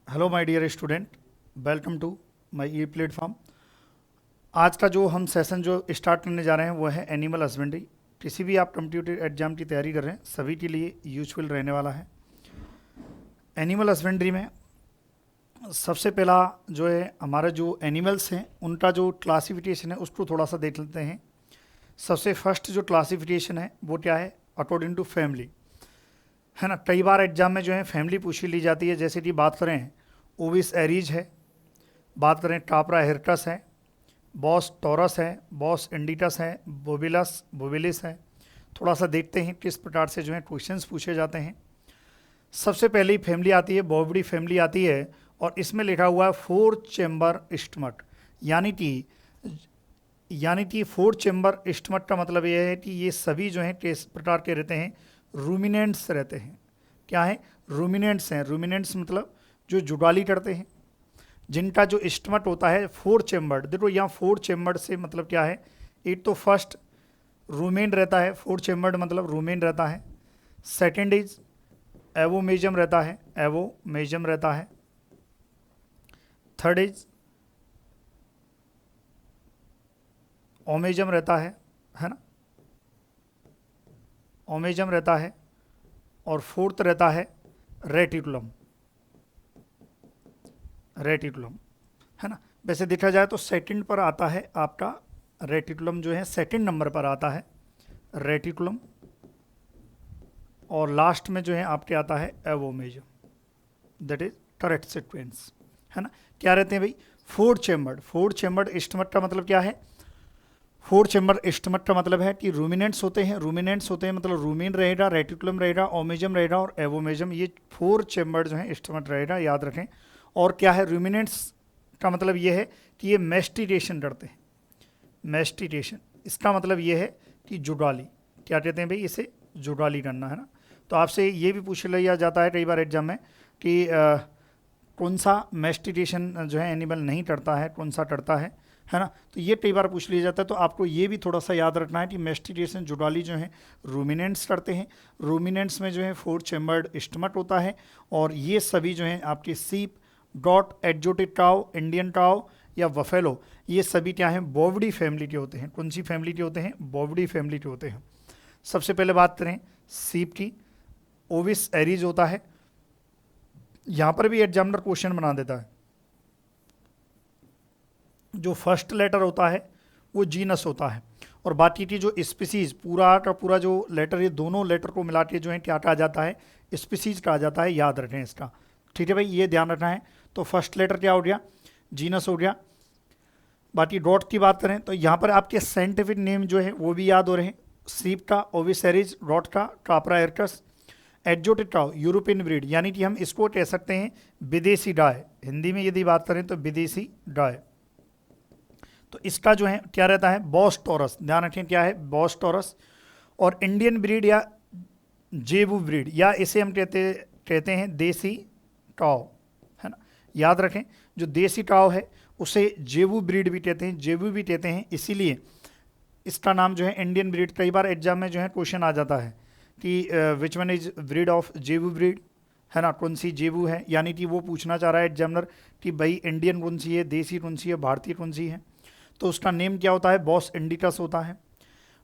Hello my dear student, welcome to my e platform. आज का जो हम सेशन जो स्टार्ट करने जा रहे हैं वो है एनिमल हस्बेंड्री। किसी भी आप कम्पिटिटिव एग्जाम की तैयारी कर रहे हैं सभी के लिए यूजफुल रहने वाला है। एनिमल हस्बेंड्री में सबसे पहला जो है हमारा जो एनिमल्स हैं उनका जो क्लासिफिकेशन है उसको थोड़ा सा देख लेते हैं। सबसे फर्स्ट जो क्लासिफिकेशन है वो क्या है, अकॉर्डिंग टू फैमिली, है ना। कई बार एग्जाम में जो है फैमिली पूछी ली जाती है। जैसे कि बात करें ओविस एरीज है, बात करें टापरा हिरकस है, बॉस टॉरस है, बॉस इंडिटस है, बोबिलस बोबिलिस है। थोड़ा सा देखते हैं किस प्रकार से जो है क्वेश्चंस पूछे जाते हैं। सबसे पहली फैमिली आती है बॉबडी फैमिली आती है और इसमें लिखा हुआ है फोर चेम्बर स्टमक, यानी कि फोर चेम्बर स्टमक का मतलब यह है कि ये सभी जो हैं किस प्रकार के रहते हैं, रूमिनेंट्स रहते हैं। क्या है, रूमिनेंट्स हैं। रूमिनेंट्स मतलब जो जुगाली करते हैं, जिनका जो स्टमक होता है फोर चेम्बर्ड। देखो यहाँ फोर चेम्बर्ड से मतलब क्या है, एक तो फर्स्ट रूमेन रहता है, फोर चेम्बर्ड मतलब रूमेन रहता है। सेकेंड इज एवोमेजम रहता है, एवोमेजम रहता है। थर्ड इज ओमेजम रहता है ना, ओमेजम रहता है। और फोर्थ रहता है रेटिकुलम, रेटिकुलम, है ना। वैसे देखा जाए तो सेकंड पर आता है आपका रेटिकुलम, जो है सेकंड नंबर पर आता है रेटिकुलम। और लास्ट में जो है आपके आता है एवोमेजम, दैट इज करेक्ट सीक्वेंस, है ना। क्या रहते हैं भाई, four chambered. Four chambered stomach का मतलब क्या है, फोर चेम्बर स्टमक का मतलब है कि रूमिनेंट्स होते हैं। रूमिनेंट्स होते हैं मतलब रूमिन रहेगा, रेटिकुलम रहेगा, ओमेजम रहेगा और एवोमेजम। ये फोर चेम्बर्ड जो है स्टमक रहेगा, याद रखें। और क्या है, रूमिनेंट्स का मतलब ये है कि ये मेस्टिटेशन करते हैं। मेस्टिटेशन इसका मतलब ये है कि जुगाली, क्या कहते हैं भाई, इसे जुगाली करना, है ना। तो आपसे ये भी पूछ लिया जाता है कई बार एग्जाम में कि कौन सा मेस्टिटेशन जो है एनिमल नहीं करता है, कौन सा करता है ना। तो ये कई बार पूछ लिया जाता है। तो आपको ये भी थोड़ा सा याद रखना है कि मेस्टिटेशन जुगाली जो है रूमिनेंट्स करते हैं। रूमिनेंट्स में जो है फोर चेम्बर्ड स्टमक होता है। और ये सभी जो हैं आपके सीप, dot, exotic cow, Indian cow या वफेलो, ये सभी क्या हैं, बोवडी फैमिली के होते हैं। कौन सी फैमिली के होते हैं, बोवडी फैमिली के होते हैं। सबसे पहले बात करें सीप की, ओविस एरीज होता है। यहाँ पर भी एग्जामिनर क्वेश्चन बना देता है। जो फर्स्ट लेटर होता है वो जीनस होता है और बाकी की जो स्पीसीज, पूरा का पूरा जो लेटर, ये दोनों लेटर को मिला के जो है क्या कहा जाता है, स्पीसीज कहा जाता है। याद रखें इसका, ठीक है भाई, ये ध्यान रखना है। तो फर्स्ट लेटर क्या हो गया, जीनस हो गया। बाकी डॉट की बात करें तो यहाँ पर आपके साइंटिफिक नेम जो है वो भी याद हो रहे हैं। सीप का ओविसेरिज, डॉट का Kapra एरकस, exotic cow European breed, यानी कि हम इसको कह सकते हैं विदेशी गाय। हिंदी में यदि बात करें तो विदेशी गाय। तो इसका जो है क्या रहता है, बॉस टॉरस, ध्यान रखें क्या है, बॉस टॉरस। और इंडियन ब्रीड या जेबू ब्रीड, या इसे हम कहते हैं देसी काव, है ना। याद रखें जो देसी काव है उसे जेबू ब्रीड भी कहते हैं, जेबू भी कहते हैं, इसीलिए इसका नाम जो है इंडियन ब्रीड। कई बार एग्जाम में जो है क्वेश्चन आ जाता है कि which one is breed of जेबू ब्रीड, है ना, कौन सी जेबू है। यानी कि वो पूछना चाह रहा है एग्जामिनर कि भाई इंडियन कौन सी है, देसी कौन सी है, भारतीय कौन सी है। तो उसका नेम क्या होता है, बॉस इंडिकस होता है।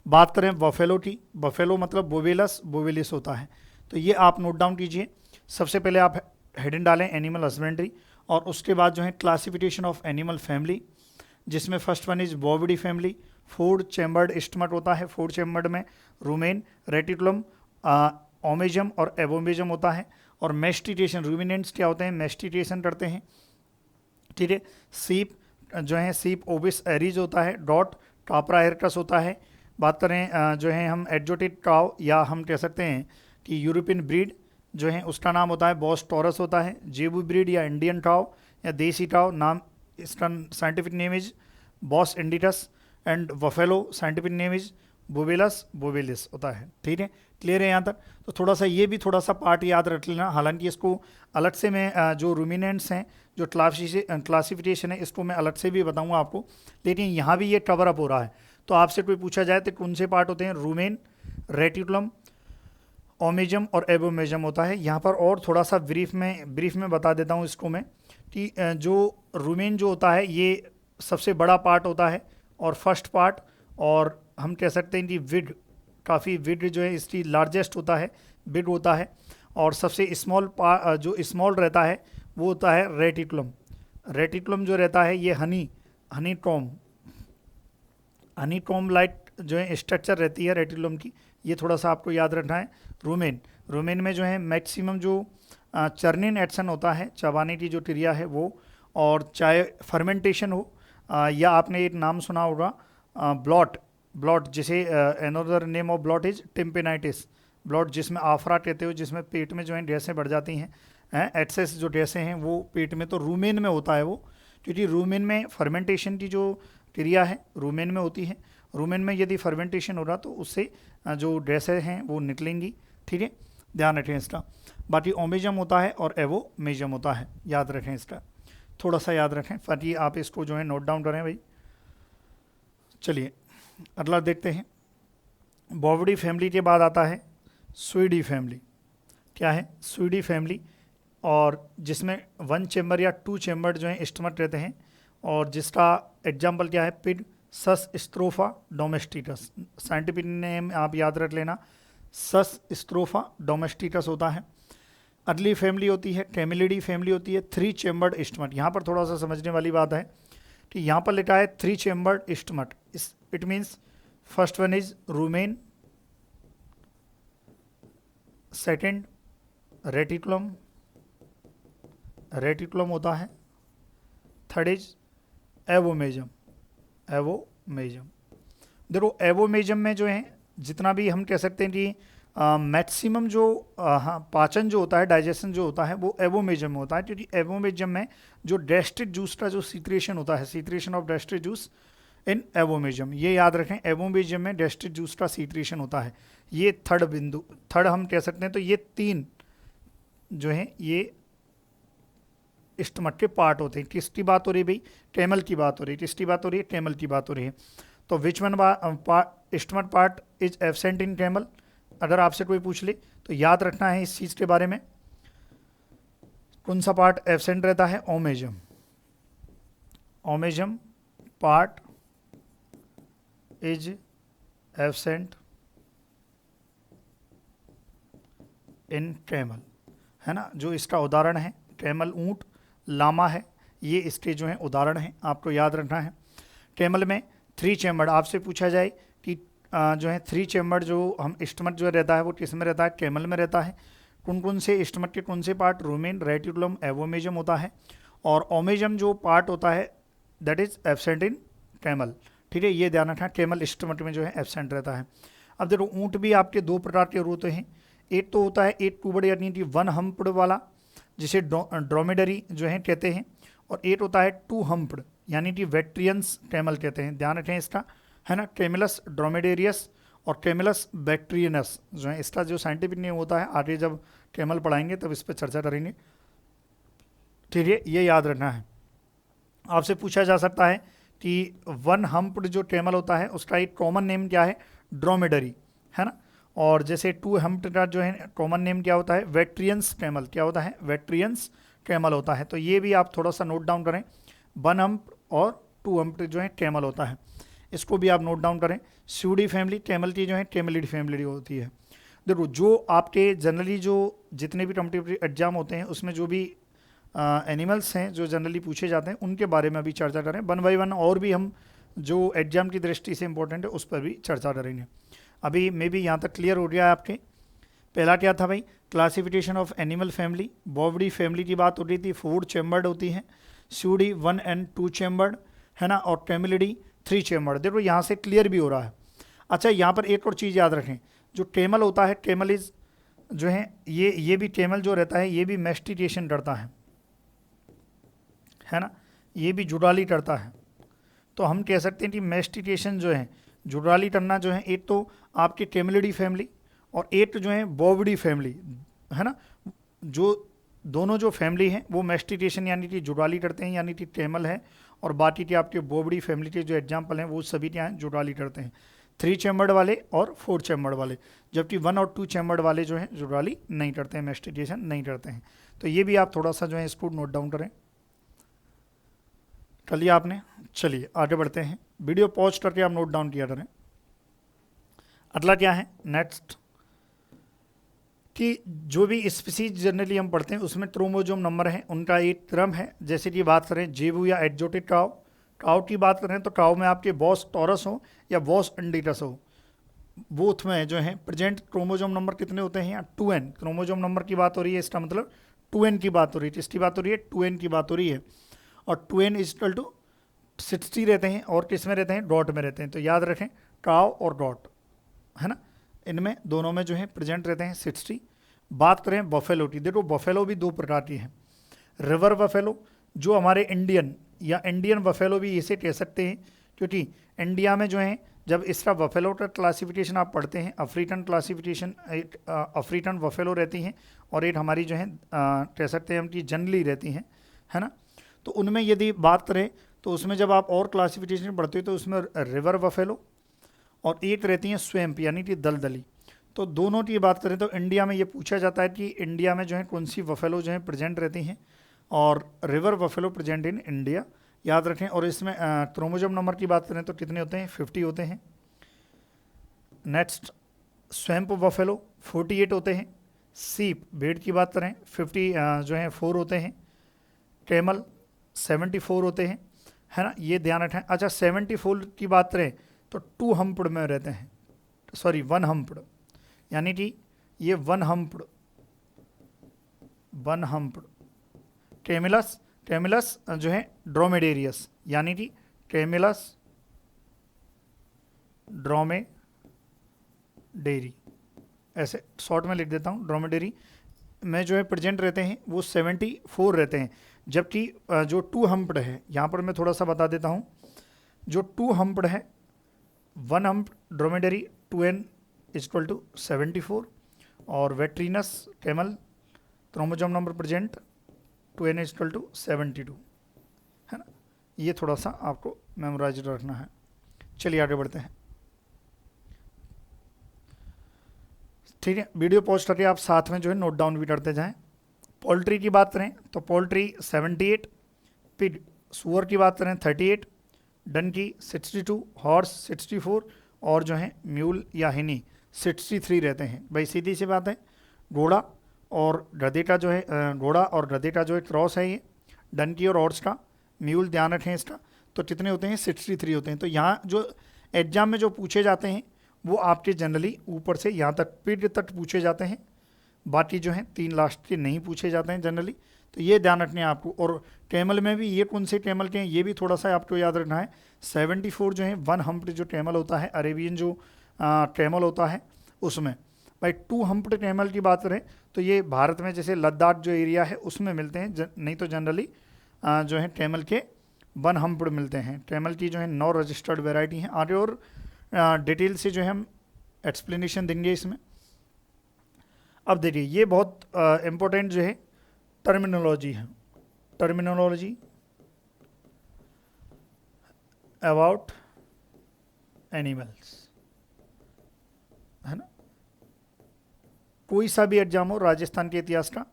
बात करें बफेलो की, बफेलो मतलब बोवेलस बोवेलिस होता है। तो ये आप नोट डाउन कीजिए। सबसे पहले आप हेडिंग डालें एनिमल हस्बेंड्री और उसके बाद जो है क्लासिफिकेशन ऑफ एनिमल फैमिली, जिसमें first one is Bovidae family. Four chambered stomach होता है, फोर चेम्बर्ड में रूमेन, रेटिकुलम, ओमेजम और एवोमेजम होता है। और मेस्टिटेशन, रूमिनेंट्स क्या होते हैं, मेस्टिटेशन करते हैं, ठीक है। सीप जो है, सीप ओविस एरीज होता है। डॉट कापरा एरकस होता है। बात करें जो है हम एक्जोटिक काव, या हम कह सकते हैं कि यूरोपियन ब्रीड जो है उसका नाम होता है बॉस टॉरस होता है। जेबू ब्रीड या इंडियन काव या देसी काव, नाम इसका scientific name is Bos indicus. And buffalo scientific name is Bubalus bubalis होता है, ठीक है। क्लियर है यहाँ तक। तो थोड़ा सा ये भी थोड़ा सा पार्ट याद रख लेना। हालांकि इसको अलग से मैं जो रूमिनेंट्स हैं, जो क्लासिफिकेशन है, इसको मैं अलग से भी बताऊंगा आपको, लेकिन यहाँ भी ये कवर अप हो रहा है। तो आपसे कोई पूछा जाए तो कौन से पार्ट होते हैं, रूमेन, रेटिकुलम, ओमेजम और एबोमेजम होता है। यहाँ पर और थोड़ा सा ब्रीफ में बता देता हूँ इसको मैं कि जो रूमेन जो होता है ये सबसे बड़ा पार्ट होता है और फर्स्ट पार्ट, और हम कह सकते हैं कि विड, काफ़ी विड जो है इसकी लार्जेस्ट होता है, विड होता है। और सबसे जो स्मॉल रहता है वो होता है रेटिकुलम। रेटिकुलम जो रहता है ये हनी टॉम लाइट जो है स्ट्रक्चर रहती है रेटिकुलम की, ये थोड़ा सा आपको याद रखना है। रूमेन में जो है मैक्सिमम जो चर्निन एक्शन होता है, चबाने की जो क्रिया है वो, और चाहे फर्मेंटेशन हो या आपने एक नाम सुना होगा ब्लॉट जिसे another name of bloat is tympanitis, bloat जिसमें आफरा कहते हो, जिसमें पेट में जो है गैसें बढ़ जाती हैं, एक्सेस जो गैसें हैं वो पेट में, तो रूमेन में होता है वो, क्योंकि रूमेन में फर्मेंटेशन की जो क्रिया है रूमेन में होती है। रूमेन में यदि फर्मेंटेशन हो रहा तो उससे जो गैसें हैं वो निकलेंगी, ठीक है, ध्यान रखें इसका। बाकी ओमेजम होता है और एवोमेजम होता है, याद रखें इसका, थोड़ा सा याद रखें ताकि आप इसको जो है नोट डाउन करें भाई। चलिए अगला देखते हैं। बोविडी फैमिली के बाद आता है स्वीडी फैमिली। क्या है? स्वीडी फैमिली, और जिसमें 1 चेम्बर या 2 चेम्बर जो है स्टमक रहते हैं, और जिसका एग्जाम्पल क्या है? पिग सस स्ट्रोफा डोमेस्टिकस, साइंटिफिक नेम आप याद रख लेना, सस स्ट्रोफा डोमेस्टिकस होता है। अगली फैमिली होती है कैमिलिडी फैमिली होती है, 3 चेम्बर्ड स्टमक। यहाँ पर थोड़ा सा समझने वाली बात है कि यहाँ पर लिखा है 3 chambered stomach, it means first one is rumen, second reticulum होता है, थर्ड इज एवोमेजम। देखो एवोमेजम में जो है जितना भी हम कह सकते हैं कि मैक्सिमम जो पाचन जो होता है, डाइजेशन जो होता है वो एवोमेजम में होता है, क्योंकि एवोमेजम में जो गैस्ट्रिक जूस का जो सीक्रेशन होता है, सीक्रेशन ऑफ गैस्ट्रिक जूस इन एवोमेजम, ये याद रखें, एवोमेजम में गैस्ट्रिक जूस का सीक्रेशन होता है। ये थर्ड हम कह सकते हैं। तो ये 3 जो है ये स्टमक के पार्ट होते हैं। किसकी बात हो रही है भाई? कैमल की बात हो रही है। किसकी बात हो रही है? कैमल की बात हो रही है। तो which one stomach part is absent in camel? अगर आपसे कोई पूछ ले तो याद रखना है इस चीज़ के बारे में, कौन सा पार्ट एब्सेंट रहता है? Omasum part is absent in camel, है ना। जो इसका उदाहरण है कैमल, ऊंट, लामा है, ये इसके जो है उदाहरण हैं, आपको याद रखना है। कैमल में 3 चेम्बर, आपसे पूछा जाए कि जो है 3 चेम्बर जो हम स्टमक जो रहता है वो किस में रहता है? कैमल में रहता है। कौन कौन से स्टमक के कौन से पार्ट? रूमेन, रेटिकुलम, एवोमेजम होता है, और ओमेजम जो पार्ट होता है that is absent in camel, ठीक है, ये ध्यान रखना, कैमल स्टमक में जो है एब्सेंट रहता है। अब देखो ऊँट भी आपके 2 प्रकार के होते हैं। एक तो होता है 8 टूबड़ यानी कि 1 हम्प्ड वाला, जिसे ड्रोमेडरी जो है कहते हैं, और एक होता है 2 हम्प्ड यानी कि वेट्रियंस कैमल कहते हैं, ध्यान रखें इसका, है ना। कैमिलस ड्रोमेडेरियस और कैमिलस बैक्ट्रियनस जो है, इसका जो साइंटिफिक नेम होता है, आगे जब कैमल पढ़ाएंगे तब इस पर चर्चा करेंगे, ठीक है, ये याद रखना है। आपसे पूछा जा सकता है कि 1 हम्प्ड जो कैमल होता है उसका एक कॉमन नेम क्या है? ड्रोमेडरी, है ना। और जैसे 2 हम्प्ड का जो है कॉमन नेम क्या होता है? वेट्रियंस कैमल। क्या होता है? वेट्रियंस कैमल होता है। तो ये भी आप थोड़ा सा नोट डाउन करें, 1 हम्प्ड और 2 हम्प्ड जो है कैमल होता है, इसको भी आप नोट डाउन करें। स्यूडी फैमिली कैमल की जो है कैमलिड फैमिली होती है। देखो जो आपके जनरली जो जितने भी कॉम्पिटिटिव एग्जाम होते हैं उसमें जो भी एनिमल्स हैं जो जनरली पूछे जाते हैं उनके बारे में अभी चर्चा करें, 1 बाय 1, और भी हम जो एग्जाम की दृष्टि से इंपॉर्टेंट है उस पर भी चर्चा करेंगे। अभी मे बी यहाँ तक क्लियर हो गया है आपके। पहला क्या था भाई? Classification of animal family. Bovidae family की बात हो रही थी, 4 चेम्बर्ड होती हैं, स्यूडी 1 and 2 चेम्बर्ड, है ना, और कैमिलिडी 3 चेम्बर्ड। देखो यहाँ से क्लियर भी हो रहा है। अच्छा यहाँ पर एक और चीज़ याद रखें, जो कैमल होता है, कैमल इज जो है ये भी कैमल जो रहता है ये भी मैस्टिकेशन करता है ना, ये भी जुडाली करता है। तो हम कह सकते हैं कि मैस्टिकेशन जो है, जुडाली करना जो है, एक तो आपकी कैमिलिडी फैमिली और एक जो है बोविडी फैमिली, है ना, जो दोनों जो फैमिली हैं वो मैस्टिकेशन यानी कि जुडाली करते हैं, यानी कि कैमल है, और बाकी के आपके बोविडी फैमिली के जो एग्जाम्पल हैं वो सभी क्या हैं? जुडाली करते हैं। 3 चैम्बर्ड वाले और 4 चैम्बर्ड वाले, जबकि 1 और 2 चैम्बर्ड वाले जो हैं जुराली नहीं करते हैं, मेस्टिटेशन नहीं करते हैं। तो ये भी आप थोड़ा सा जो है इसको नोट डाउन करें। कर लिया आपने? चलिए आगे बढ़ते हैं, वीडियो पॉज करके आप नोट डाउन किया करें। अगला क्या है नेक्स्ट, कि जो भी स्पीसीज जनरली हम पढ़ते हैं उसमें क्रोमोसोम नंबर है, उनका एक क्रम है। जैसे कि बात करें जेबू या एक्जोटिक काव, काव की बात करें तो काव में आपके बॉस टॉरस हो या बॉस अंडीटस हो, बोथ में जो है प्रेजेंट क्रोमोसोम नंबर कितने होते हैं? यहाँ 2n क्रोमोसोम नंबर की बात हो रही है, इसका मतलब 2n की बात हो रही है। किसकी बात हो रही है? 2n की बात हो रही है। और 2n इक्वल टू 60 रहते हैं, और किस में रहते हैं? डॉट में रहते हैं। तो याद रखें काव और डॉट, है ना, इनमें दोनों में जो है प्रेजेंट रहते हैं 60। बात करें बफेलो की, देखो बफेलो भी 2 प्रकार की है। रिवर बफेलो जो हमारे इंडियन या इंडियन बफेलो भी इसे कह सकते हैं, क्योंकि इंडिया में जो है जब इसका बफेलो का क्लासिफिकेशन आप पढ़ते हैं, अफ्रीकन क्लासिफिकेशन, अफ्रीकन बफेलो रहती हैं और एक हमारी जो है कह सकते हैं हम कि जंगली रहती हैं, है ना। तो उनमें यदि बात करें तो उसमें जब आप और क्लासिफिकेशन पढ़ते हो तो उसमें रिवर बफेलो और एक रहती हैं स्वैम्प यानी कि दलदली। तो दोनों की बात करें तो इंडिया में ये पूछा जाता है कि इंडिया में जो है कौन सी बफेलो जो है प्रेजेंट रहती हैं, और river buffalo present in India, याद रखें। और इसमें क्रोमोसोम नंबर की बात करें तो कितने होते हैं? 50 होते हैं। नेक्स्ट स्वैम्प बफेलो 48 होते हैं। सीप भेड़ की बात करें 50 जो है 4 होते हैं। कैमल 74 होते हैं, है ना, ये ध्यान रखें। अच्छा 74 की बात करें तो 2 हम्प्ड में रहते हैं, सॉरी 1 हम्प्ड, यानी कि ये 1 हम्प्ड कैमिलस, कैमिलस जो है ड्रोमेडेरियस, यानी कि कैमिलस ड्रोमेडेरी, ऐसे शॉर्ट में लिख देता हूँ, ड्रोमेडेरी में जो है प्रेजेंट रहते हैं वो 74 रहते हैं। जबकि जो 2 हम्प्ड है, यहाँ पर मैं थोड़ा सा बता देता हूँ, जो 2 हम्प्ड है 1 hump dromedary 2n equal to 74, और bactrianus camel chromosome number present 2n equal to 72, है ना। ये थोड़ा सा आपको मेमोराइज रखना है। चलिए आगे बढ़ते हैं, ठीक है। वीडियो पॉज करके आप साथ में जो है नोट डाउन भी करते जाएं। पोल्ट्री की बात करें तो पोल्ट्री 78, पिग सुअर की बात करें 38, डनकी 62, हॉर्स 64, और जो है म्यूल या हिनी 63 रहते हैं। भाई सीधी सी बात है, घोड़ा और गधे का जो है घोड़ा और गधे का जो है क्रॉस है ये, डनकी और हॉर्स का, म्यूल ध्यान रखें इसका, तो कितने होते हैं? 63 होते हैं। तो यहाँ जो एग्जाम में जो पूछे जाते हैं वो आपके जनरली ऊपर से यहाँ तक पिग तक पूछे जाते हैं, बाकी जो हैं 3 लास्ट के नहीं पूछे जाते हैं जनरली। तो ये ध्यान रखना है आपको। और कैमल में भी ये कौन से कैमल के हैं ये भी थोड़ा सा आपको याद रखना है। 74 जो है 1 हम्प्ड जो कैमल होता है, अरेबियन जो कैमल होता है उसमें। भाई 2 हम्प्ड कैमल की बात करें तो ये भारत में जैसे लद्दाख जो एरिया है उसमें मिलते हैं, नहीं तो जनरली जो है कैमल के 1 हम्प्ड मिलते हैं। कैमल की जो है 9 रजिस्टर्ड वेराइटी हैं। आगे और डिटेल से जो है हम एक्सप्लेनेशन देंगे इसमें। अब देखिए ये बहुत इम्पोर्टेंट जो है टर्मिनोलॉजी है, टर्मिनोलॉजी अबाउट एनिमल्स, है ना। कोई सा भी एग्जाम हो, राजस्थान के इतिहास का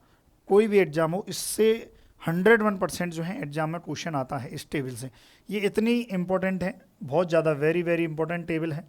कोई भी एग्जाम हो, इससे 101% जो है एग्जाम में क्वेश्चन आता है इस टेबल से। ये इतनी इम्पोर्टेंट है, बहुत ज़्यादा वेरी वेरी इंपॉर्टेंट टेबल है,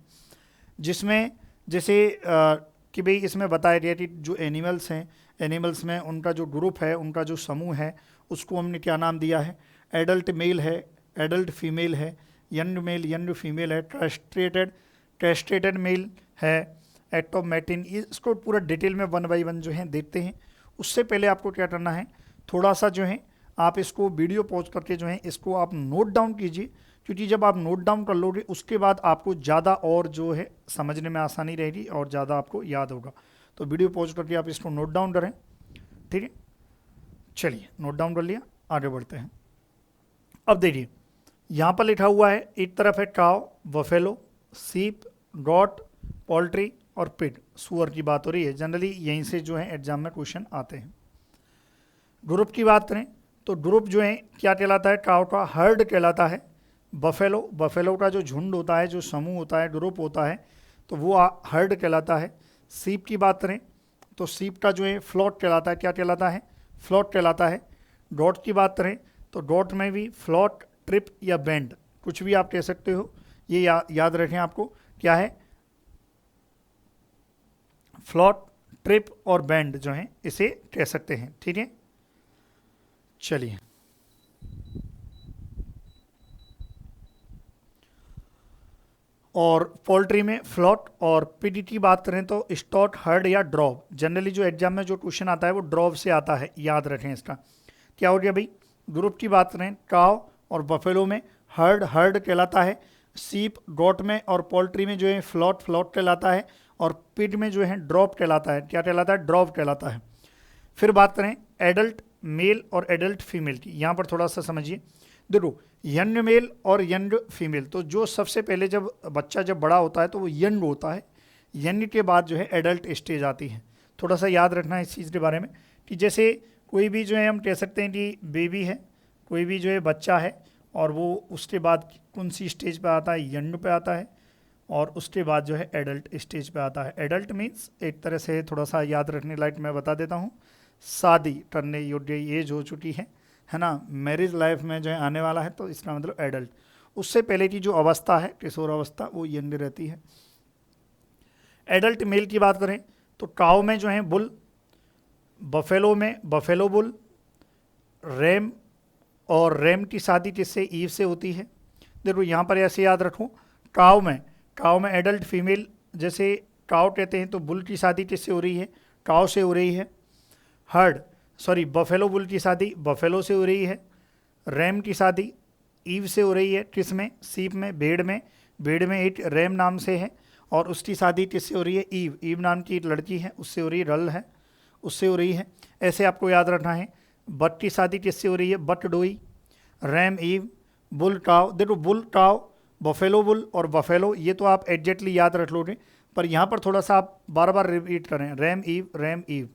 जिसमें जैसे कि भाई इसमें बताया गया कि जो एनिमल्स हैं, एनिमल्स में उनका जो ग्रुप है, उनका जो समूह है, उसको हमने क्या नाम दिया है? एडल्ट मेल है, एडल्ट फीमेल है, यंग मेल यंग फीमेल है, कैस्ट्रेटेड मेल है, एक्टोमेटिन। इसको पूरा डिटेल में 1 बाई 1 जो है देखते हैं। उससे पहले आपको क्या करना है, थोड़ा सा जो है आप इसको वीडियो पॉज करके जो है इसको आप नोट डाउन कीजिए, क्योंकि जब आप नोट डाउन कर लोगे उसके बाद आपको ज़्यादा और जो है समझने में आसानी रहेगी और ज़्यादा आपको याद होगा। तो वीडियो पॉज करके आप इसको नोट डाउन करें, ठीक है। चलिए नोट डाउन कर लिया, आगे बढ़ते हैं। अब देखिए यहाँ पर लिखा हुआ है, एक तरफ है काव, बफेलो, सीप, गॉट, पोल्ट्री और पिग, सुअर की बात हो रही है। जनरली यहीं से जो है एग्जाम में क्वेश्चन आते हैं। ग्रुप की बात करें तो ग्रुप जो है क्या कहलाता है? काव का हर्ड कहलाता है, बफेलो, बफेलो का जो झुंड होता है, जो समूह होता है, ग्रुप होता है, तो वो हर्ड कहलाता है। सीप की बात करें तो सीप का जो है फ्लॉट कहलाता है। क्या कहलाता है? फ्लॉट कहलाता है। डॉट की बात करें तो डॉट में भी फ्लॉट, ट्रिप या बैंड कुछ भी आप कह सकते हो। ये याद रखें आपको क्या है, फ्लॉट, ट्रिप और बैंड जो है इसे कह सकते हैं। ठीक है, चलिए और पोल्ट्री में फ्लॉट और पीडीटी बात करें तो स्टॉट, हर्ड या ड्रॉप। जनरली जो एग्जाम में जो क्वेश्चन आता है वो ड्रॉप से आता है, याद रखें इसका। क्या हो गया भाई? ग्रुप की बात करें काव और बफेलो में हर्ड, हर्ड कहलाता है। सीप, डॉट में और पोल्ट्री में जो है फ्लॉट, फ्लॉट कहलाता है। और पिग में जो है ड्रॉप कहलाता है। क्या कहलाता है? ड्रॉप कहलाता है। फिर बात करें एडल्ट मेल और एडल्ट फीमेल की, यहाँ पर थोड़ा सा समझिए। देखो यंग मेल और यंग फीमेल, तो जो सबसे पहले जब बच्चा जब बड़ा होता है तो वो यंग होता है। यंग के बाद जो है एडल्ट स्टेज आती है। थोड़ा सा याद रखना है इस चीज़ के बारे में कि जैसे कोई भी जो है हम कह सकते हैं कि बेबी है, कोई भी जो है बच्चा है, और वो उसके बाद कौन सी स्टेज पे आता है? यंग पे आता है। और उसके बाद जो है एडल्ट स्टेज पे आता है। एडल्ट मीन्स एक तरह से थोड़ा सा याद रखने लायक मैं बता देता हूँ, शादी करने योग्य एज हो चुकी है ना, मैरिज लाइफ में जो है आने वाला है, तो इसका मतलब एडल्ट। उससे पहले की जो अवस्था है, किशोर अवस्था, वो यंग रहती है। एडल्ट मेल की बात करें तो काऊ में जो है बुल, बफेलो में बफेलो बुल, रैम, और रैम की शादी किससे? ईव से होती है। देखो यहाँ पर ऐसे याद रखो, काऊ में एडल्ट फीमेल, जैसे काऊ कहते हैं तो बुल की शादी किससे हो रही है? काऊ से हो रही है। बफेलो बुल की शादी बफेलो से हो रही है। रैम की शादी ईव से हो रही है। किस में? सीप में, भेड़ में। भेड़ में एक रैम नाम से है, और उसकी शादी किससे हो रही है? ईव, ईव नाम की एक लड़की है, उससे हो रही है। रल है, उससे हो रही है। ऐसे आपको याद रखना है। बट की शादी किससे हो रही है? But Doi, RAM ewe, bull काव। देखो बुल काव, बफेलो बुल और बफेलो, ये तो आप एग्जैक्टली याद रख लोगे, पर यहाँ पर थोड़ा सा आप बार बार रिपीट करें। Ram ewe, ram ewe.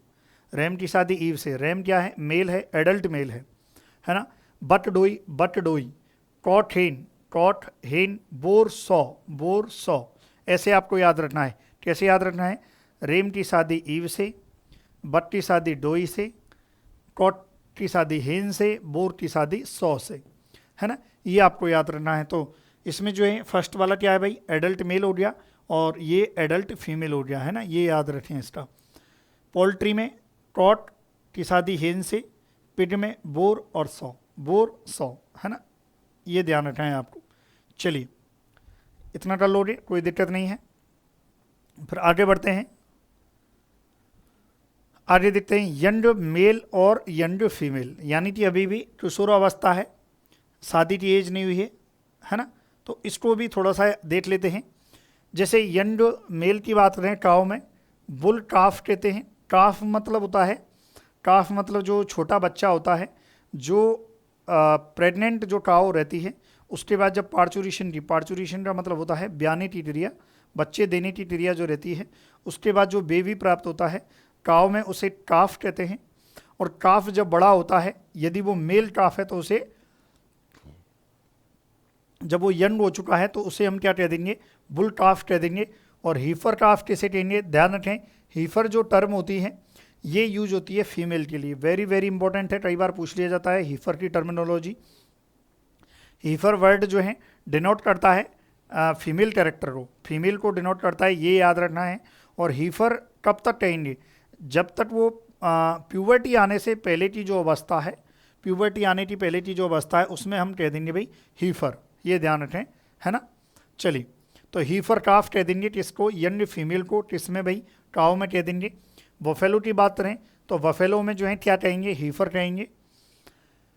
Ram की शादी ईव से। रैम क्या है? मेल है, एडल्ट मेल है ना। Buck doe, buck doe. Cock hen, boar sow, boar sow. ऐसे आपको याद रखना है। कैसे याद रखना है? रेम की शादी ईव से, बट की शादी डोई से, कॉट की शादी हेन से, बोर की शादी सौ से, है ना। ये आपको याद रखना है। तो इसमें जो है फर्स्ट वाला क्या है भाई? एडल्ट मेल हो गया, और ये एडल्ट फीमेल हो गया, है ना। ये याद रखें इसका। पोल्ट्री में कॉट की शादी हेन से, पिग में बोर और सौ, बोर सौ, है ना। ये ध्यान रखना है आपको। चलिए इतना कर लोगे, कोई दिक्कत नहीं है। फिर आगे बढ़ते हैं। आगे देखते हैं यंग मेल और यंग फीमेल, यानी कि अभी भी किशोर अवस्था है, शादी की एज नहीं हुई है ना। तो इसको भी थोड़ा सा देख लेते हैं। जैसे यंग मेल की बात करें, काव में बुल काफ कहते हैं। काफ मतलब होता है, काफ मतलब जो छोटा बच्चा होता है, जो प्रेग्नेंट जो काव रहती है, उसके बाद जब पार्चुरेशन का मतलब होता है ब्याने की क्रिया, बच्चे देने की क्रिया जो रहती है, उसके बाद जो बेबी प्राप्त होता है काव में, उसे काफ कहते हैं। और काफ जब बड़ा होता है, यदि वो मेल काफ है तो उसे, जब वो यंग हो चुका है तो उसे हम क्या कह देंगे? बुल काफ कह देंगे। और हीफर काफ कैसे कहेंगे? ध्यान रखें, हीफर जो टर्म होती है ये यूज होती है फीमेल के लिए। वेरी वेरी इंपॉर्टेंट है, कई बार पूछ लिया जाता है हीफर की टर्मिनोलॉजी। हीफर वर्ड जो है डिनोट करता है फीमेल कैरेक्टर को, फीमेल को डिनोट करता है, ये याद रखना है। और हीफर कब तक कहेंगे? जब तक वो प्यूबर्टी आने से पहले की जो अवस्था है, प्यूबर्टी आने की पहले की जो अवस्था है, उसमें हम कह देंगे भाई हीफर, ये ध्यान रखें, है ना। चलिए तो हीफर काफ कह देंगे किसको? यंग फीमेल को। किसमें भाई? काव में कह देंगे। बफेलो की बात करें तो बफेलो में जो है क्या कहेंगे? हीफर कहेंगे।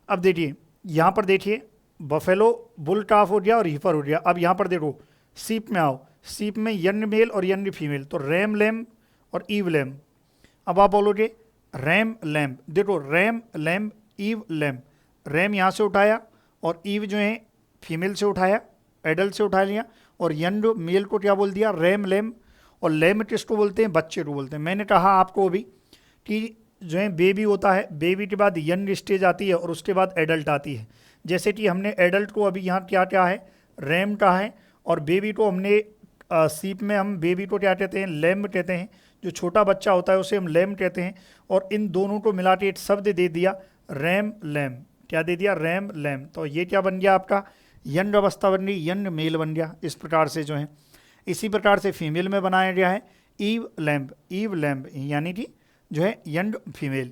अब देखिए यहाँ पर देखिए, बफेलो बुल काफ हो गया और हीफर हो गया। अब यहाँ पर देखो सीप में आओ, सीप में यंग मेल और यंग फीमेल, तो रैम लैम और ईव लैम। अब आप बोलोगे रैम लैम, देखो ram lamb ewe lamb, ram यहाँ से उठाया और ईव जो है फीमेल से उठाया, एडल्ट से उठा लिया, और यंग मेल को क्या बोल दिया? RAM lamb. और लैम किसको बोलते हैं? बच्चे को बोलते हैं। मैंने कहा आपको अभी कि जो है बेबी होता है, बेबी के बाद यंग स्टेज आती है और उसके बाद एडल्ट आती है। जैसे कि हमने एडल्ट को अभी यहाँ क्या क्या है, रैम का है, और बेबी को हमने सीप में हम बेबी को क्या कहते हैं, लैम्ब कहते हैं। जो छोटा बच्चा होता है उसे हम लैम्ब कहते हैं। और इन दोनों को मिला के एक शब्द दे दिया रैम लैम्ब। क्या दे दिया, रैम लैम्ब। तो ये क्या बन गया आपका, यंग अवस्था बन गई, यंग मेल बन गया। इस प्रकार से जो है, इसी प्रकार से फीमेल में बनाया गया है ईव लैम्ब, ईव लैम्ब यानी कि जो है यंग फीमेल।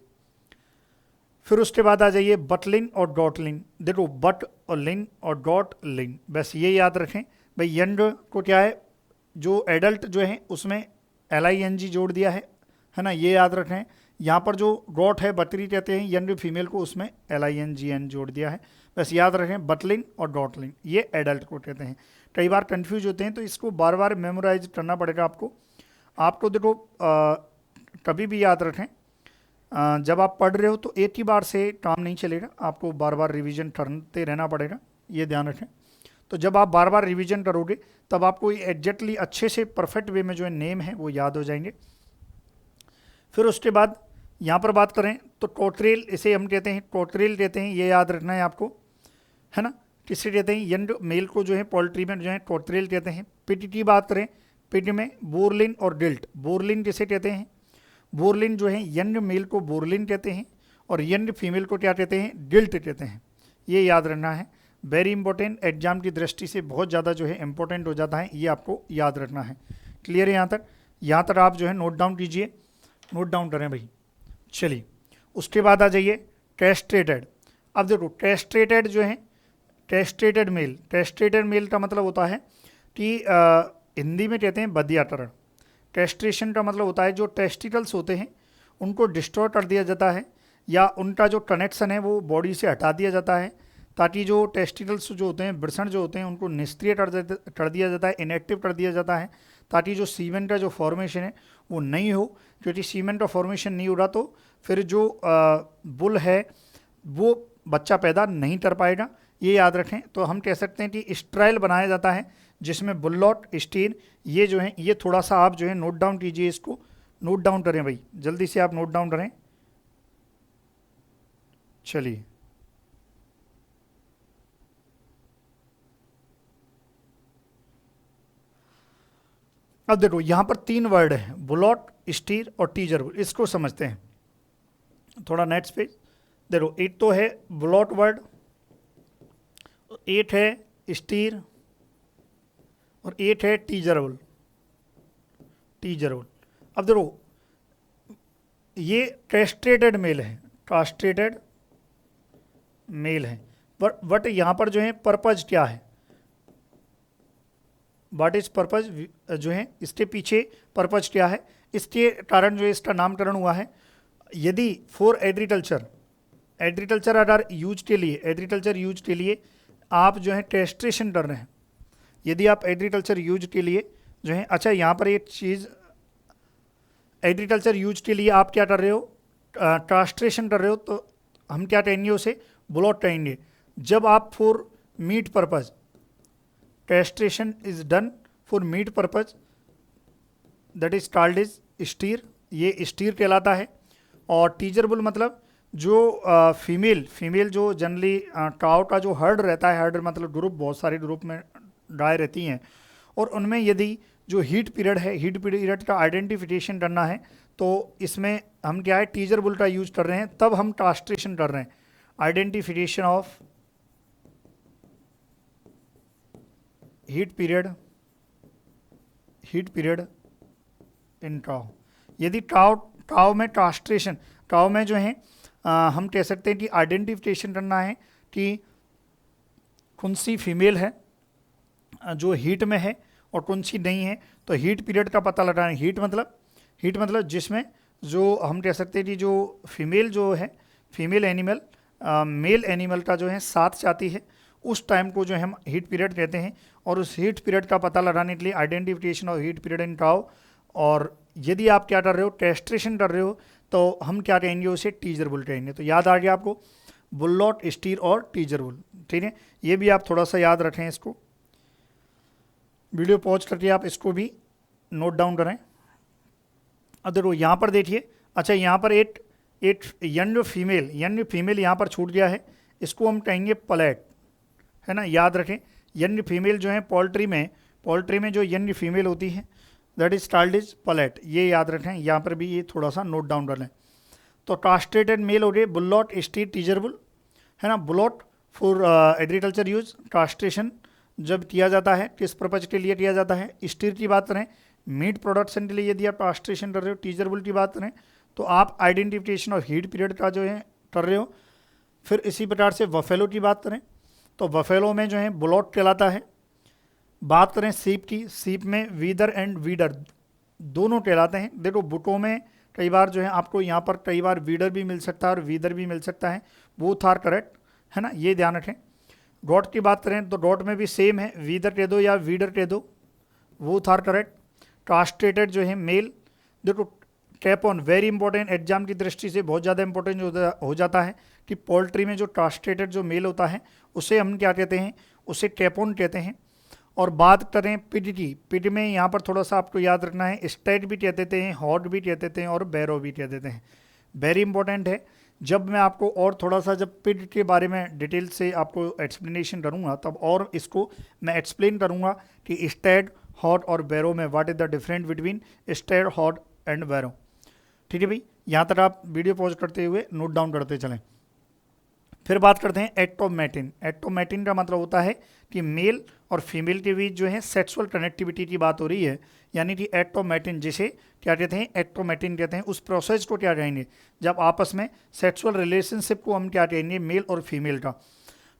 फिर उसके बाद आ जाइए बटलिन और डॉटलिन। देखो बट और लिन और डॉट लिन, बस ये याद रखें भाई। यंग को क्या है, जो एडल्ट जो है उसमें LING जोड़ दिया है ना, ये याद रखें। यहाँ पर जो डॉट है बटरी कहते हैं यंग फीमेल को, उसमें LINGN जोड़ दिया है, बस याद रखें। बटलिन और डॉटलिन ये एडल्ट को कहते हैं। कई बार कंफ्यूज होते हैं तो इसको बार बार मेमोराइज करना पड़ेगा आपको देखो कभी भी याद रखें, जब आप पढ़ रहे हो तो एक ही बार से काम नहीं चलेगा, आपको बार बार रिवीजन करते रहना पड़ेगा, ये ध्यान रखें। तो जब आप बार बार रिवीजन करोगे तब आपको एग्जैक्टली अच्छे से परफेक्ट वे में जो है नेम है वो याद हो जाएंगे। फिर उसके बाद यहाँ पर बात करें तो टोटरेल, इसे हम कहते हैं टोटरेल कहते हैं, ये याद रखना है आपको, है ना। किससे कहते हैं, यंग मेल को जो है पोल्ट्री में जो है टोटरेल कहते हैं। पिट की बात करें, पिट में बोरलिन और डिल्ट। बोरलिन किसे कहते हैं, बोरलिन जो है यंग मेल को बोरलिन कहते हैं, और यंग फीमेल को क्या कहते हैं, डिल्ट कहते हैं। ये याद रखना है, वेरी इंपॉर्टेंट, एग्जाम की दृष्टि से बहुत ज़्यादा जो है इंपॉर्टेंट हो जाता है, ये आपको याद रखना है। क्लियर है यहाँ तक आप जो है नोट डाउन कीजिए, नोट डाउन करें भाई। चलिए उसके बाद आ जाइए टेस्टेटेड। अब देखो टेस्टेटेड जो है, टेस्टेटेड मेल, टेस्टेटेड मेल का मतलब होता है कि हिंदी में कहते हैं बदियाकरण। टेस्ट्रेशन का मतलब होता है जो टेस्टिकल्स होते हैं उनको डिस्ट्रॉय कर दिया जाता है, या उनका जो कनेक्शन है वो बॉडी से हटा दिया जाता है, ताकि जो टेस्टिकल्स जो होते हैं, वृषण जो होते हैं, उनको निष्क्रिय कर दिया जाता है, इनएक्टिव कर दिया जाता है, ताकि जो सीमेन का जो फॉर्मेशन है वो नहीं हो। क्योंकि सीमेन का फॉर्मेशन नहीं हो रहा तो फिर जो बुल है वो बच्चा पैदा नहीं कर पाएगा, ये याद रखें। तो हम कह सकते हैं कि स्ट्राइल बनाया जाता है जिसमें बुल्लॉट स्टीर ये जो है, ये थोड़ा सा आप जो है नोट डाउन कीजिए, इसको नोट डाउन करें भाई, जल्दी से आप नोट डाउन करें। चलिए अब देखो यहाँ पर 3 वर्ड है, बुलॉट, स्टीर और टीजर बुल, इसको समझते हैं थोड़ा नेक्स्ट पेज। देखो एक तो है बुलॉट वर्ड, एक है स्टीर और एक है टीजर बुल, टीजर बुल। अब देखो ये कैस्ट्रेटेड मेल है, कास्ट्रेटेड मेल है, बट यहाँ पर जो है पर्पज क्या है, व्हाट इज पर्पज जो है, इसके पीछे पर्पज क्या है, इसके कारण जो है इसका नामकरण हुआ है। यदि फॉर एग्रीकल्चर, एग्रीकल्चर अगर यूज के लिए, एग्रीकल्चर यूज के लिए आप जो है टेस्ट्रेशन कर रहे हैं, यदि आप एग्रीकल्चर यूज के लिए जो है, अच्छा यहाँ पर एक चीज़, एग्रीकल्चर यूज के लिए आप क्या कर रहे हो, कास्ट्रेशन कर रहे हो, तो हम क्या कहेंगे उसे, बुलॉट कहेंगे। जब आप for meet purpose, castration is done for meet purpose, that is called is stir, ये स्टीर कहलाता है। और टीजर बुल मतलब जो फीमेल जो जनरली काउ का जो हर्ड रहता है, हर्ड मतलब ग्रुप, बहुत सारे ग्रुप में गाय रहती हैं, और उनमें यदि जो हीट पीरियड है, हीट पीरियड का आइडेंटिफिकेशन करना है, तो इसमें हम क्या है टीजर बुल का यूज कर रहे हैं, तब हम कास्ट्रेशन कर रहे हैं, identification of heat period in cow. यदि काउ में कास्ट्रेशन, काउ में जो है हम कह सकते हैं कि आइडेंटिफिकेशन करना है कि कौन सी फीमेल है जो हीट में है और कौन सी नहीं है, तो हीट पीरियड का पता लगाना है। हीट मतलब जिसमें जो हम कह सकते हैं कि जो फीमेल जो है, फीमेल एनिमल मेल एनिमल का जो है साथ चाहती है, उस टाइम को जो है हम हीट पीरियड कहते हैं। और उस हीट पीरियड का पता लगाने के लिए identification of heat period in cow. और यदि आप क्या कर रहे हो, टेस्ट्रेशन कर रहे हो, तो हम क्या कहेंगे उसे, टीजर बुल कहेंगे। तो याद आ गया आपको, बुलॉट, स्टीर और टीजर बुल, ठीक है। ये भी आप थोड़ा सा याद रखें, इसको वीडियो पॉज करके आप इसको भी नोट डाउन करें। अब देखो यहाँ पर देखिए, अच्छा यहाँ पर एक यंग फीमेल यहाँ पर छूट गया है, इसको हम कहेंगे पलेट, है ना, याद रखें। यंग फीमेल जो है पोल्ट्री में जो यंग फीमेल होती है that is called is pullet, ये याद रखें। यहाँ पर भी ये थोड़ा सा नोट डाउन कर लें। तो कास्ट्रेटेड मेल हो गए बुल्लॉट, स्टीर, टीजर बुल, है ना। बुलॉट फॉर एग्रीकल्चर यूज, कास्ट्रेशन जब किया जाता है किस पर्पज के लिए किया जाता है। स्टीर की बात करें मीट प्रोडक्शन के लिए यदि आप कास्ट्रेशन कर रहे हो। टीजर बुल की बात करें तो आप आइडेंटिफिकेशन और हीट पीरियड का जो है कर रहे हो। फिर इसी प्रकार से बफेलो की बात करें तो बफेलो में जो है बुलॉट कहलाता है। बात करें सीप की, सीप में वीदर एंड वीडर दोनों कहलाते हैं। देखो बुटों में कई बार जो है आपको यहाँ पर कई बार वीडर भी मिल सकता है और वीदर भी मिल सकता है, बोथ आर करेक्ट, है ना, ये ध्यान रखें। डॉट की बात करें तो डॉट में भी सेम है, वीदर कह दो या वीडर कह दो, बोथ आर करेक्ट। कास्ट्रेटेड जो है मेल, देखो कैपॉन वेरी इंपॉर्टेंट, एग्जाम की दृष्टि से बहुत ज़्यादा इंपॉर्टेंट हो जाता है कि पोल्ट्री में जो कास्ट्रेटेड जो मेल होता है उसे हम क्या कहते हैं, उसे कैपॉन कहते हैं। और बात करें पिड की, पिड में यहाँ पर थोड़ा सा आपको याद रखना है, स्टेट भी कह देते हैं, हॉट भी कह देते हैं और बैरो भी कह देते हैं। वेरी इंपॉर्टेंट है। जब मैं आपको और थोड़ा सा जब पिड के बारे में डिटेल से आपको एक्सप्लेनेशन करूँगा तब और इसको मैं एक्सप्लेन करूँगा कि स्टेट, हॉट और बैरो में what is the difference between stag, hog and barrow. ठीक है भाई, यहाँ तक आप वीडियो पॉज करते हुए नोट डाउन करते चलें। फिर बात करते हैं एटोमेटिन। एटोमेटिन का मतलब होता है कि मेल और फीमेल के बीच जो है सेक्सुअल कनेक्टिविटी की बात हो रही है, यानी कि एटोमेटिन, जिसे क्या कहते हैं, एटोमेटिन कहते हैं। उस प्रोसेस को क्या कहेंगे जब आपस में सेक्सुअल रिलेशनशिप को हम क्या कहेंगे, मेल और फीमेल का।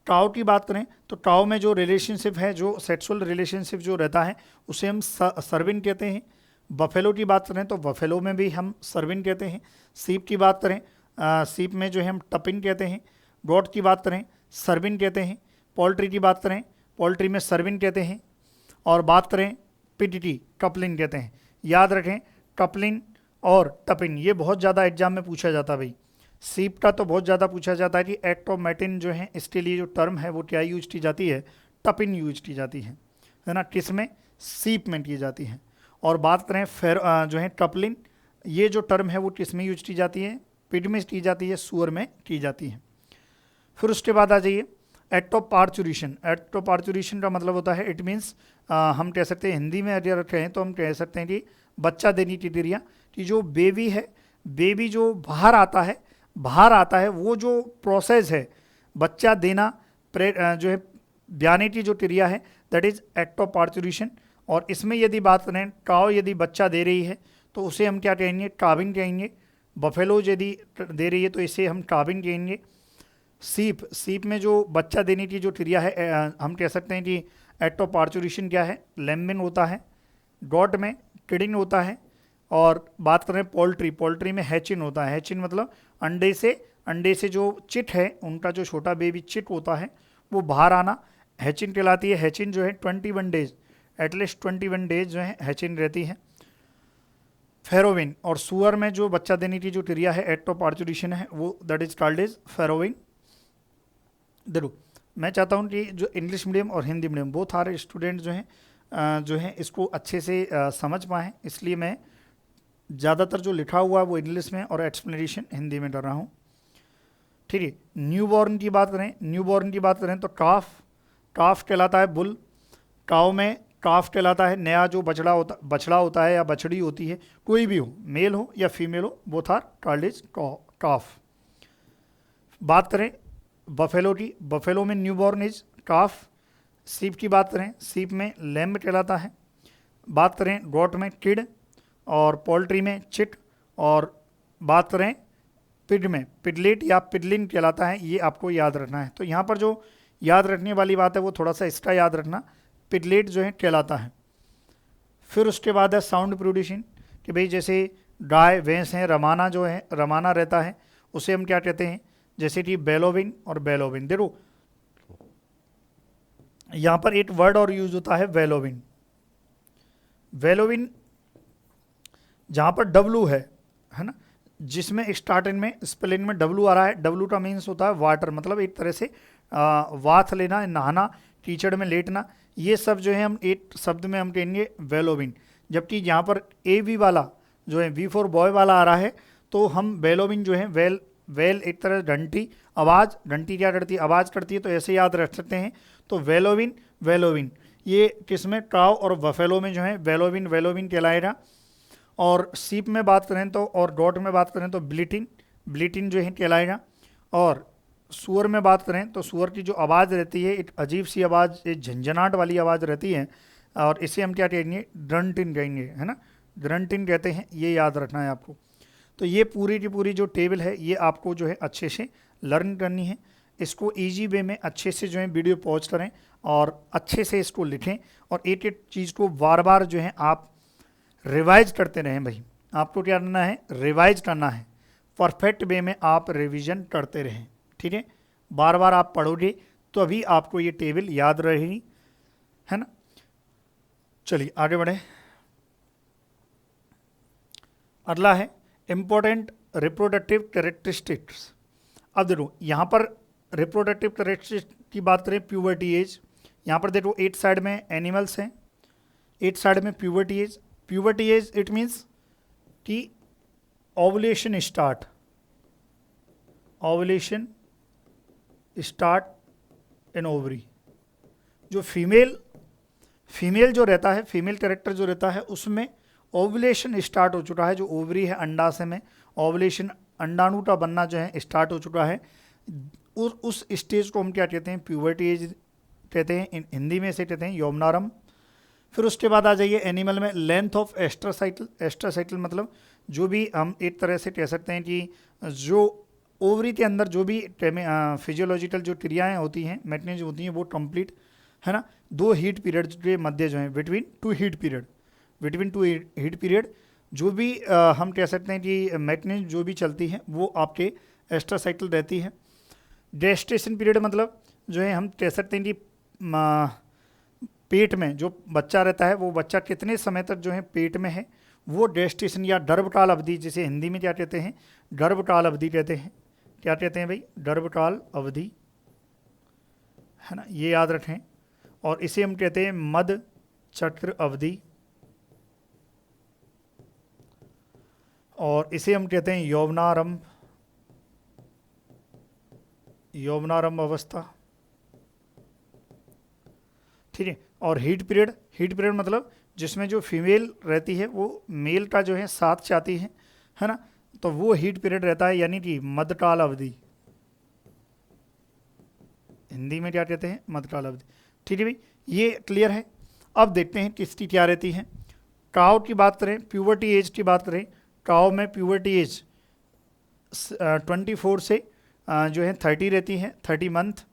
टाओ की बात करें तो टाओ में जो रिलेशनशिप है, जो सेक्सुअल रिलेशनशिप जो रहता है उसे हम सर्विन कहते हैं। बफेलो की बात करें तो बफेलो में भी हम सर्विन कहते हैं। सीप की बात करें, सीप में जो है हम टपिन कहते हैं। गॉट की बात करें सर्विन कहते हैं। पोल्ट्री की बात करें पोल्ट्री में सर्विन कहते हैं। और बात करें पिडिटी, कपलिन कहते हैं। याद रखें कपलिन और टपिन ये बहुत ज़्यादा एग्जाम में पूछा जाता है भाई। सीप का तो बहुत ज़्यादा पूछा जाता है कि एटोमेटिन जो है इसके लिए जो टर्म है वो क्या यूज की जाती है, टपिन यूज की जाती है ना, किस में, सीप में की जाती है। और बात करें फेर जो है कपलिन, ये जो टर्म है वो किस में यूज की जाती है, पिड में की जाती है, सुअर में की जाती है। फिर उसके बाद आ जाइए एटोपार्चुरेशन। एटोपार्चुरेशन का मतलब होता है, इट मीन्स हम कह सकते हैं हिंदी में अगर कहें तो हम कह सकते हैं कि बच्चा देने की क्रिया, कि जो बेबी है, बेबी जो बाहर आता है वो जो प्रोसेस है बच्चा देना, जो है ब्याने की जो क्रिया है दैट इज एटोपार्चुरेशन। और इसमें यदि बात करें काव यदि बच्चा दे रही है तो उसे हम क्या कहेंगे, काविन कहेंगे। बफेलो यदि दे रही है तो इसे हम काविन कहेंगे। सीप में जो बच्चा देने की जो क्रिया है हम कह सकते हैं कि एटोपार्चुरेशन क्या है, लेम्बिन होता है। गॉट में किडिन होता है। और बात करें पोल्ट्री में हैचिन होता है। हैचिन मतलब अंडे से जो चिट है उनका जो छोटा बेबी चिट होता है वो बाहर आना हैचिन कहलाती है। हैचिन जो है 21 डेज, एटलीस्ट 21 डेज जो है हैचिन रहती है। फेरोविन, और सुअर में जो बच्चा देने की जो क्रिया है एटोपार्चुरेशन है वो दैट इज कॉल्ड इज फेरोविन। देखो मैं चाहता हूँ कि जो इंग्लिश मीडियम और Hindi medium both are student जो हैं इसको अच्छे से समझ पाएँ, इसलिए मैं ज़्यादातर जो लिखा हुआ है वो इंग्लिश में और एक्सप्लेनेशन हिंदी में कर रहा हूँ। ठीक है, न्यूबॉर्न की बात करें तो काफ कहलाता है बुल। काव में काफ कहलाता है नया जो बछड़ा होता है या बछड़ी होती है, कोई भी हो, मेल हो या फीमेल हो, बोथ आर कॉल्ड इज काफ। बात करें बफेलो की, बफेलो में न्यूबॉर्न इज काफ। सीप की बात करें, सीप में लैम्ब कहलाता है। बात करें गॉट में किड और पोल्ट्री में चिट। और बात करें पिड में पिडलेट या पिडलिन कहलाता है, ये आपको याद रखना है। तो यहाँ पर जो याद रखने वाली बात है वो थोड़ा सा इसका याद रखना, पिडलेट जो है कहलाता है। फिर उसके बाद है साउंड प्रोड्यूसिंग, कि भाई जैसे गाय भैंस हैं, रमाना जो है रमाना रहता है उसे हम क्या कहते हैं, जैसे कि बेलोविन और बेलोविन। देखो यहाँ पर एक वर्ड और यूज होता है वेलोविन। वेलोविन जहाँ पर डब्लू है ना, जिसमें स्टार्टिंग में स्पेलिंग में डब्लू आ रहा है, डब्लू का मीन्स होता है वाटर, मतलब एक तरह से वाथ लेना, नहाना, कीचड़ में लेटना, ये सब जो है हम एक शब्द में हम कहेंगे वेलोविन। जबकि यहाँ पर ए वी वाला जो है वी फॉर बॉय वाला आ रहा है तो हम वेलोविन जो है वेल वेल एक तरह डंटी, आवाज़, डंटी क्या करती है, आवाज़ करती है, तो ऐसे याद रख सकते हैं। तो वेलोविन, वेलोविन ये किसमें, काव और बफेलो में जो है वेलोविन, वेलोविन कहलाएगा। और सीप में बात करें तो, और गॉट में बात करें तो ब्लिटिन, ब्लिटिन जो है कहलाएगा। और सुअर में बात करें तो सुअर की जो आवाज़ रहती है, एक अजीब सी आवाज़, एक झंझनाट वाली आवाज़ रहती है, और इसे हम क्या कहेंगे, ग्रंटिन कहेंगे, है ना, ग्रंटिन कहते हैं, ये याद रखना है आपको। तो ये पूरी की पूरी जो टेबल है ये आपको जो है अच्छे से लर्न करनी है। इसको इजी वे में अच्छे से जो है वीडियो पॉज करें और अच्छे से इसको लिखें, और एक एक चीज़ को बार बार जो है आप रिवाइज करते रहें। भाई आपको क्या करना है, रिवाइज करना है, परफेक्ट वे में आप रिवीजन करते रहें, ठीक है। बार बार आप पढ़ोगे तो अभी आपको ये टेबल याद रहेगी, है ना। चलिए आगे बढ़े। अगला है इम्पोर्टेंट रिप्रोडक्टिव कैरेक्टरिस्टिक्स। अब देखो यहाँ पर रिप्रोडक्टिव कैरेक्टरिस्टिक्स की बात करें, प्यूबर्टी एज, यहाँ पर देखो 8 साइड में एनिमल्स हैं, 8 साइड में puberty age. Puberty age it means कि ovulation start, ovulation start in ovary. जो फीमेल जो रहता है, फीमेल कैरेक्टर जो रहता है, उसमें ओवुलेशन स्टार्ट हो चुका है। जो ओवरी है अंडाशय में, ओवुलेशन अंडाणु का बनना जो है स्टार्ट हो चुका है। उस स्टेज को हम क्या कहते हैं, प्यूबर्टी एज कहते हैं, हिंदी में से कहते हैं यौवनारंभ। फिर उसके बाद आ जाइए एनिमल में, लेंथ ऑफ एस्ट्रासाइकल। एस्ट्रासाइकल मतलब जो भी हम एक तरह से कह सकते हैं कि जो ओवरी के अंदर जो भी फिजियोलॉजिकल जो क्रियाएं होती हैं, मैकेनिज्म होती हैं, वो कंप्लीट, है ना। 2 हीट पीरियड के मध्य जो है, between 2 heat period, between 2 heat period जो भी हम कह सकते हैं कि मैकेनिज्म जो भी चलती है वो आपके एस्ट्रासाइकल रहती है। गेस्टेशन पीरियड मतलब जो है हम कह सकते हैं कि पेट में जो बच्चा रहता है, वो बच्चा कितने समय तक जो है पेट में है, वो गेस्टेशन या गर्भकाल अवधि, जिसे हिंदी में क्या कहते हैं, गर्भकाल अवधि कहते हैं। क्या कहते हैं भाई, गर्भकाल अवधि, है ना, ये याद रखें। और इसे हम कहते हैं मध्य चक्र अवधि, और इसे हम कहते हैं यौवनारंभ, यौवनारंभ अवस्था, ठीक है। और हीट पीरियड, हीट पीरियड मतलब जिसमें जो फीमेल रहती है वो मेल का जो है साथ चाहती है ना, तो वो हीट पीरियड रहता है, यानी कि मध्यकाल अवधि, हिंदी में क्या कहते हैं, मध्यकाल अवधि, ठीक है भाई, ये क्लियर है। अब देखते हैं किसकी क्या रहती है। काउ की बात करें, प्यूबर्टी एज की बात करें, काउ में प्यूबर्टी एज 24 से जो है 30 रहती है, 30 मंथ।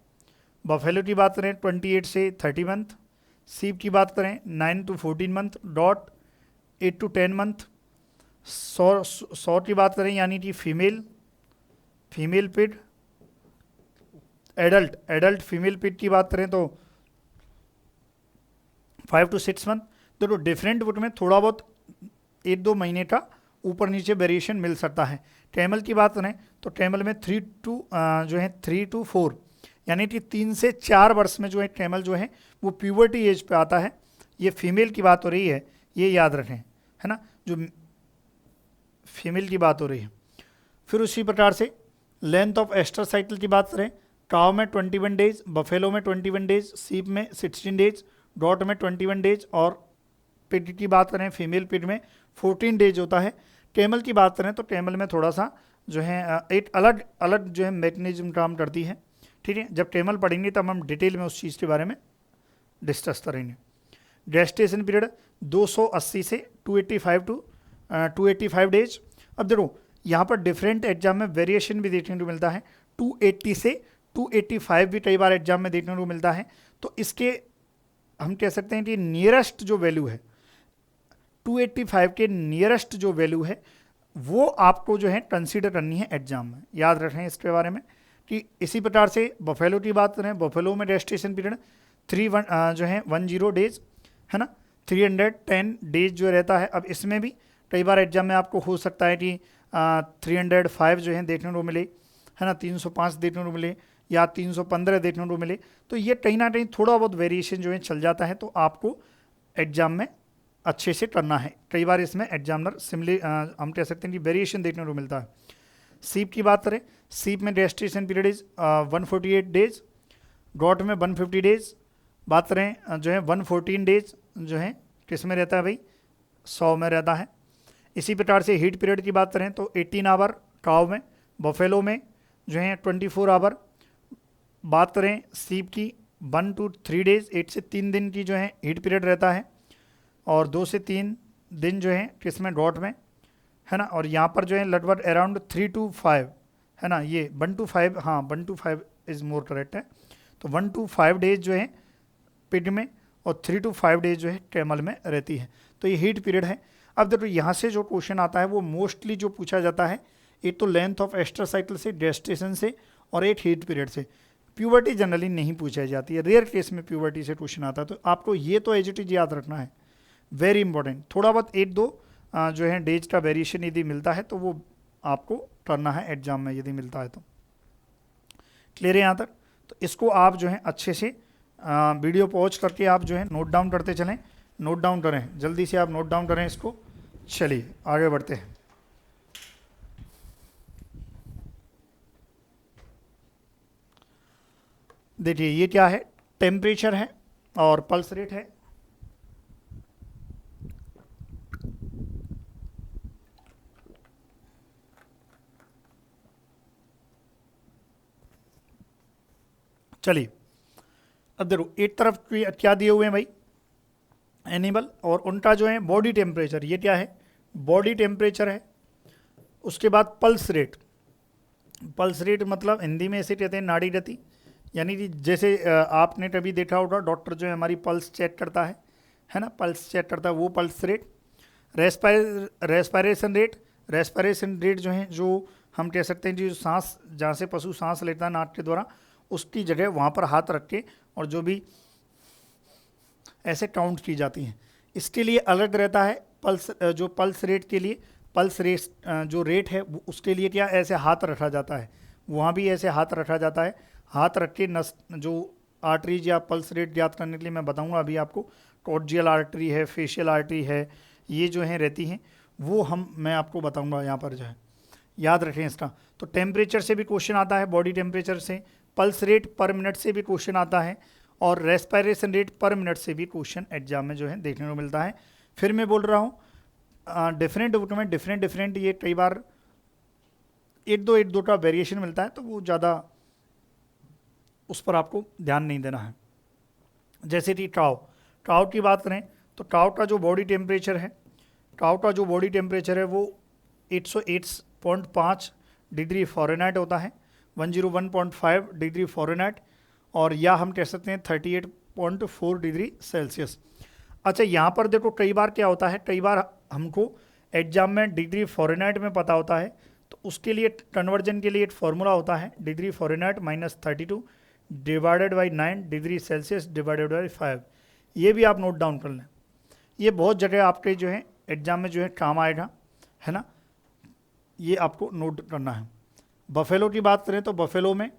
बफेलो की बात करें 28 से 30 मंथ। सीप की बात करें 9 to 14 month, dot 8 to 10 month. सौ की बात करें यानी कि female pig, adult female pig की बात करें तो 5 to 6 मंथ। तो डिफरेंट बुक में थोड़ा बहुत 1-2 महीने का ऊपर नीचे वेरिएशन मिल सकता है। कैमल की बात करें तो कैमल में 3 to 4 यानी कि 3 से 4 वर्ष में जो है कैमल जो है वो प्यूबर्टी एज पे आता है। ये फीमेल की बात हो रही है, ये याद रखें, है ना, जो फीमेल की बात हो रही है। फिर उसी प्रकार से लेंथ ऑफ एस्ट्रासाइकल की बात करें, काव में 21 डेज, बफेलो में 21 डेज, सीप में 16 डेज, डॉट में 21 डेज, और पिग की बात करें, फीमेल पिग में 14 डेज होता है। कैमल की बात करें तो कैमल में थोड़ा सा जो है एक अलग जो है मैकेनिज्म काम करती है, ठीक है। जब कैमल पढ़ेंगे तब हम डिटेल में उस चीज़ के बारे में डिस्कस करेंगे। गेस्टेशन पीरियड 280 से 285 डेज। अब देखो यहाँ पर डिफरेंट एग्जाम में वेरिएशन भी देखने को मिलता है, 280 से 285 भी कई बार एग्जाम में देखने को मिलता है। तो इसके हम कह सकते हैं कि नियरेस्ट जो वैल्यू है, 285 के नियरेस्ट जो वैल्यू है वो आपको जो है कंसीडर करनी है एग्जाम में, याद रखें इसके बारे में। कि इसी प्रकार से बफेलो की बात करें, बफेलो में गेस्टेशन पीरियड 10 डेज, है ना, 310 डेज जो रहता है। अब इसमें भी कई बार एग्जाम में आपको हो सकता है कि 305 जो है देखने को मिले, है ना, 305 देखने को मिले, या 315 देखने को मिले। तो ये कहीं ना कहीं थोड़ा बहुत वेरिएशन जो है चल जाता है, तो आपको एग्जाम में अच्छे से करना है। कई बार इसमें एग्जामिनर सिमिलर हम कह सकते हैं कि वेरिएशन देखने को मिलता है। सीप की बात करें, सीप में gestation period is 148 days, got में 150 डेज, बात करें जो है 114 डेज जो है किस में रहता है भाई, 100 में रहता है। इसी प्रकार से हीट पीरियड की बात करें तो 18 आवर काउ में, बफेलो में जो है 24 आवर। बात करें सीप की 1 to 3 डेज, 1 से 3 दिन की जो है हीट पीरियड रहता है, और 2 से 3 दिन जो है किस में, गॉट में, है ना। और यहाँ पर जो है लगभग अराउंड 3 to 5 है ना, ये 1 to 5, हाँ 1 to 5 इज मोर करेक्ट है। तो 1 to 5 डेज जो है पिग में और 3 to 5 डेज जो है कैमल में रहती है। तो ये हीट पीरियड है। अब देखो यहाँ से जो क्वेश्चन आता है वो मोस्टली जो पूछा जाता है, एक तो लेंथ ऑफ एस्टर साइकिल से, gestation से, और एक हीट पीरियड से। प्यूबर्टी जनरली नहीं पूछा जाती है, रेयर केस में प्यूबर्टी से क्वेश्चन आता है। तो आपको ये तो एज इट इज याद रखना है, वेरी इंपॉर्टेंट। थोड़ा बहुत 1-2 जो है डेज का वेरिएशन यदि मिलता है तो वो आपको करना है एग्जाम में, यदि मिलता है तो। क्लियर है यहाँ तक? तो इसको आप जो है अच्छे से वीडियो पॉज करके आप जो है नोट डाउन करते चलें, नोट डाउन करें, जल्दी से आप नोट डाउन करें इसको। चलिए आगे बढ़ते हैं। देखिए ये क्या है, टेम्परेचर है और पल्स रेट है। चलिए अब देखो एक तरफ क्या दिए हुए हैं भाई, एनिमल, और उनका जो है बॉडी टेम्परेचर, ये क्या है, बॉडी टेम्परेचर है। उसके बाद पल्स रेट, पल्स रेट मतलब हिंदी में ऐसे कहते हैं नाड़ी गति, यानी कि जैसे आपने कभी देखा होगा डॉक्टर जो है हमारी पल्स चेक करता है ना, पल्स चेक करता है, वो pulse rate. Respiration rate, respiration rate जो है, जो हम कह सकते हैं जो सांस, जहाँ से पशु सांस लेता है नाक के द्वारा, उसकी जगह वहाँ पर हाथ रख के और जो भी ऐसे काउंट की जाती हैं। इसके लिए अलग रहता है पल्स, जो पल्स रेट के लिए पल्स रेट जो रेट है उसके लिए क्या ऐसे हाथ रखा जाता है, वहाँ भी ऐसे हाथ रखा जाता है। हाथ रख के नस जो आर्टरीज या पल्स रेट ज्ञात करने के लिए मैं बताऊंगा अभी आपको, कॉर्डियल आर्टरी है, फेशियल आर्टरी है, ये जो है रहती हैं, वो मैं आपको बताऊंगा यहाँ पर जो है, याद रखें इसका। तो टेम्परेचर से भी क्वेश्चन आता है, बॉडी टेम्परेचर से, पल्स रेट पर मिनट से भी क्वेश्चन आता है, और रेस्पायरेशन रेट पर मिनट से भी क्वेश्चन एग्जाम में जो है देखने को मिलता है। फिर मैं बोल रहा हूँ डिफरेंट बुक में डिफरेंट ये कई बार 1-2 का वेरिएशन मिलता है, तो वो ज़्यादा उस पर आपको ध्यान नहीं देना है। जैसे कि टाउ की बात करें तो टाउ का जो बॉडी टेम्परेचर है, टाउ का जो बॉडी टेम्परेचर है वो 108.5 डिग्री फ़ारेनहाइट होता है, 101.5 डिग्री फ़ारेनहाइट, और या हम कह सकते हैं 38.4 डिग्री सेल्सियस। अच्छा यहाँ पर देखो कई बार क्या होता है, कई बार हमको एग्जाम में डिग्री फ़ारेनहाइट में पता होता है, तो उसके लिए कन्वर्जन के लिए एक फार्मूला होता है, degree Fahrenheit -32 divided by 9 degree Celsius divided by 5। ये भी आप नोट डाउन कर लें, ये बहुत जगह आपके जो है एग्जाम में जो है काम आएगा, है ना, ये आपको नोट करना है। बफेलो की बात करें तो बफेलो में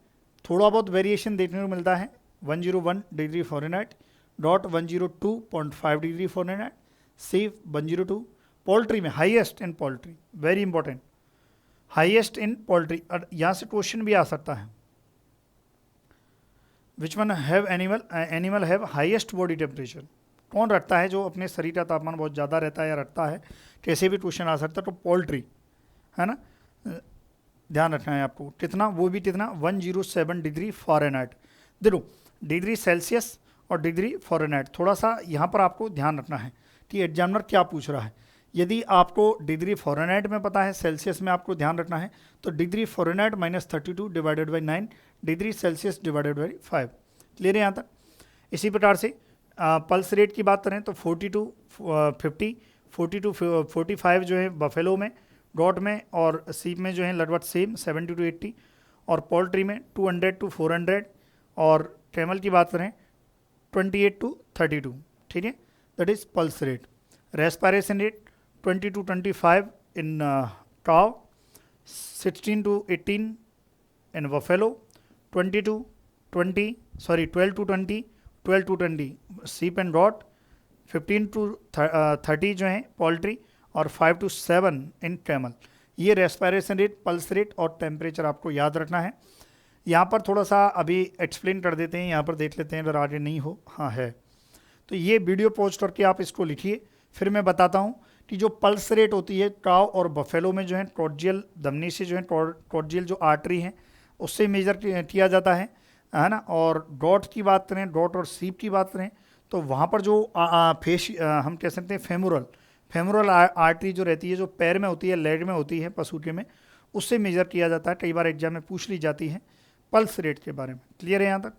थोड़ा बहुत वेरिएशन देखने को मिलता है, 101 degree Fahrenheit dot 102.5 degree Fahrenheit, safe 102। Poultry में highest in poultry, very important, highest in poultry. और यहाँ से क्वेश्चन भी आ सकता है, which one have animal have highest body temperature, कौन रखता है जो अपने शरीर का तापमान बहुत ज़्यादा रहता है या रखता है, कैसे भी क्वेश्चन आ सकता है। तो पोल्ट्री है ना, ध्यान रखना है आपको, कितना, वो भी कितना 107 डिग्री फ़ारेनहाइट। देखो डिग्री सेल्सियस और डिग्री फ़ारेनहाइट, थोड़ा सा यहाँ पर आपको ध्यान रखना है कि एग्जामिनर क्या पूछ रहा है। यदि आपको डिग्री फ़ारेनहाइट में पता है, सेल्सियस में आपको ध्यान रखना है, तो degree Fahrenheit -32 divided by 9 degree Celsius divided by 5। Clear है यहाँ तक? इसी प्रकार से पल्स रेट की बात करें तो 40 to 50, 40 to 45 जो है बफेलो में, गॉट में और सीप में जो है लगभग सेम 70 to 80, और पोल्ट्री में 200 to 400, और कैमल की बात करें 28 to 32। ठीक है, that is pulse rate. Respiration rate 20 to 25 in cow, 16 to 18 in buffalo, 12 to 20 सीप एंड गॉट, 15 to 30 जो है पोल्ट्री, और 5 to 7 इन कैमल। ये रेस्पिरेशन रेट, पल्स रेट और टेम्परेचर आपको याद रखना है। यहाँ पर थोड़ा सा अभी एक्सप्लेन कर देते हैं, यहाँ पर देख लेते हैं अगर आगे नहीं हो। हाँ है, तो ये वीडियो पॉज करके आप इसको लिखिए, फिर मैं बताता हूँ कि जो पल्स रेट होती है काव और बफेलो में जो है ट्रोजियल धमनी से जो है ट्रोजियल जो आर्टरी है उससे मेजर किया जाता है ना। और डॉट की बात करें, डॉट और सीप की बात करें, तो वहाँ पर जो हम कह सकते हैं फेमोरल आर्टरी जो रहती है, जो पैर में होती है, लेग में होती है, पसूटे में, उससे मेजर किया जाता है। कई बार एग्जाम में पूछ ली जाती है पल्स रेट के बारे में। क्लियर है यहाँ तक?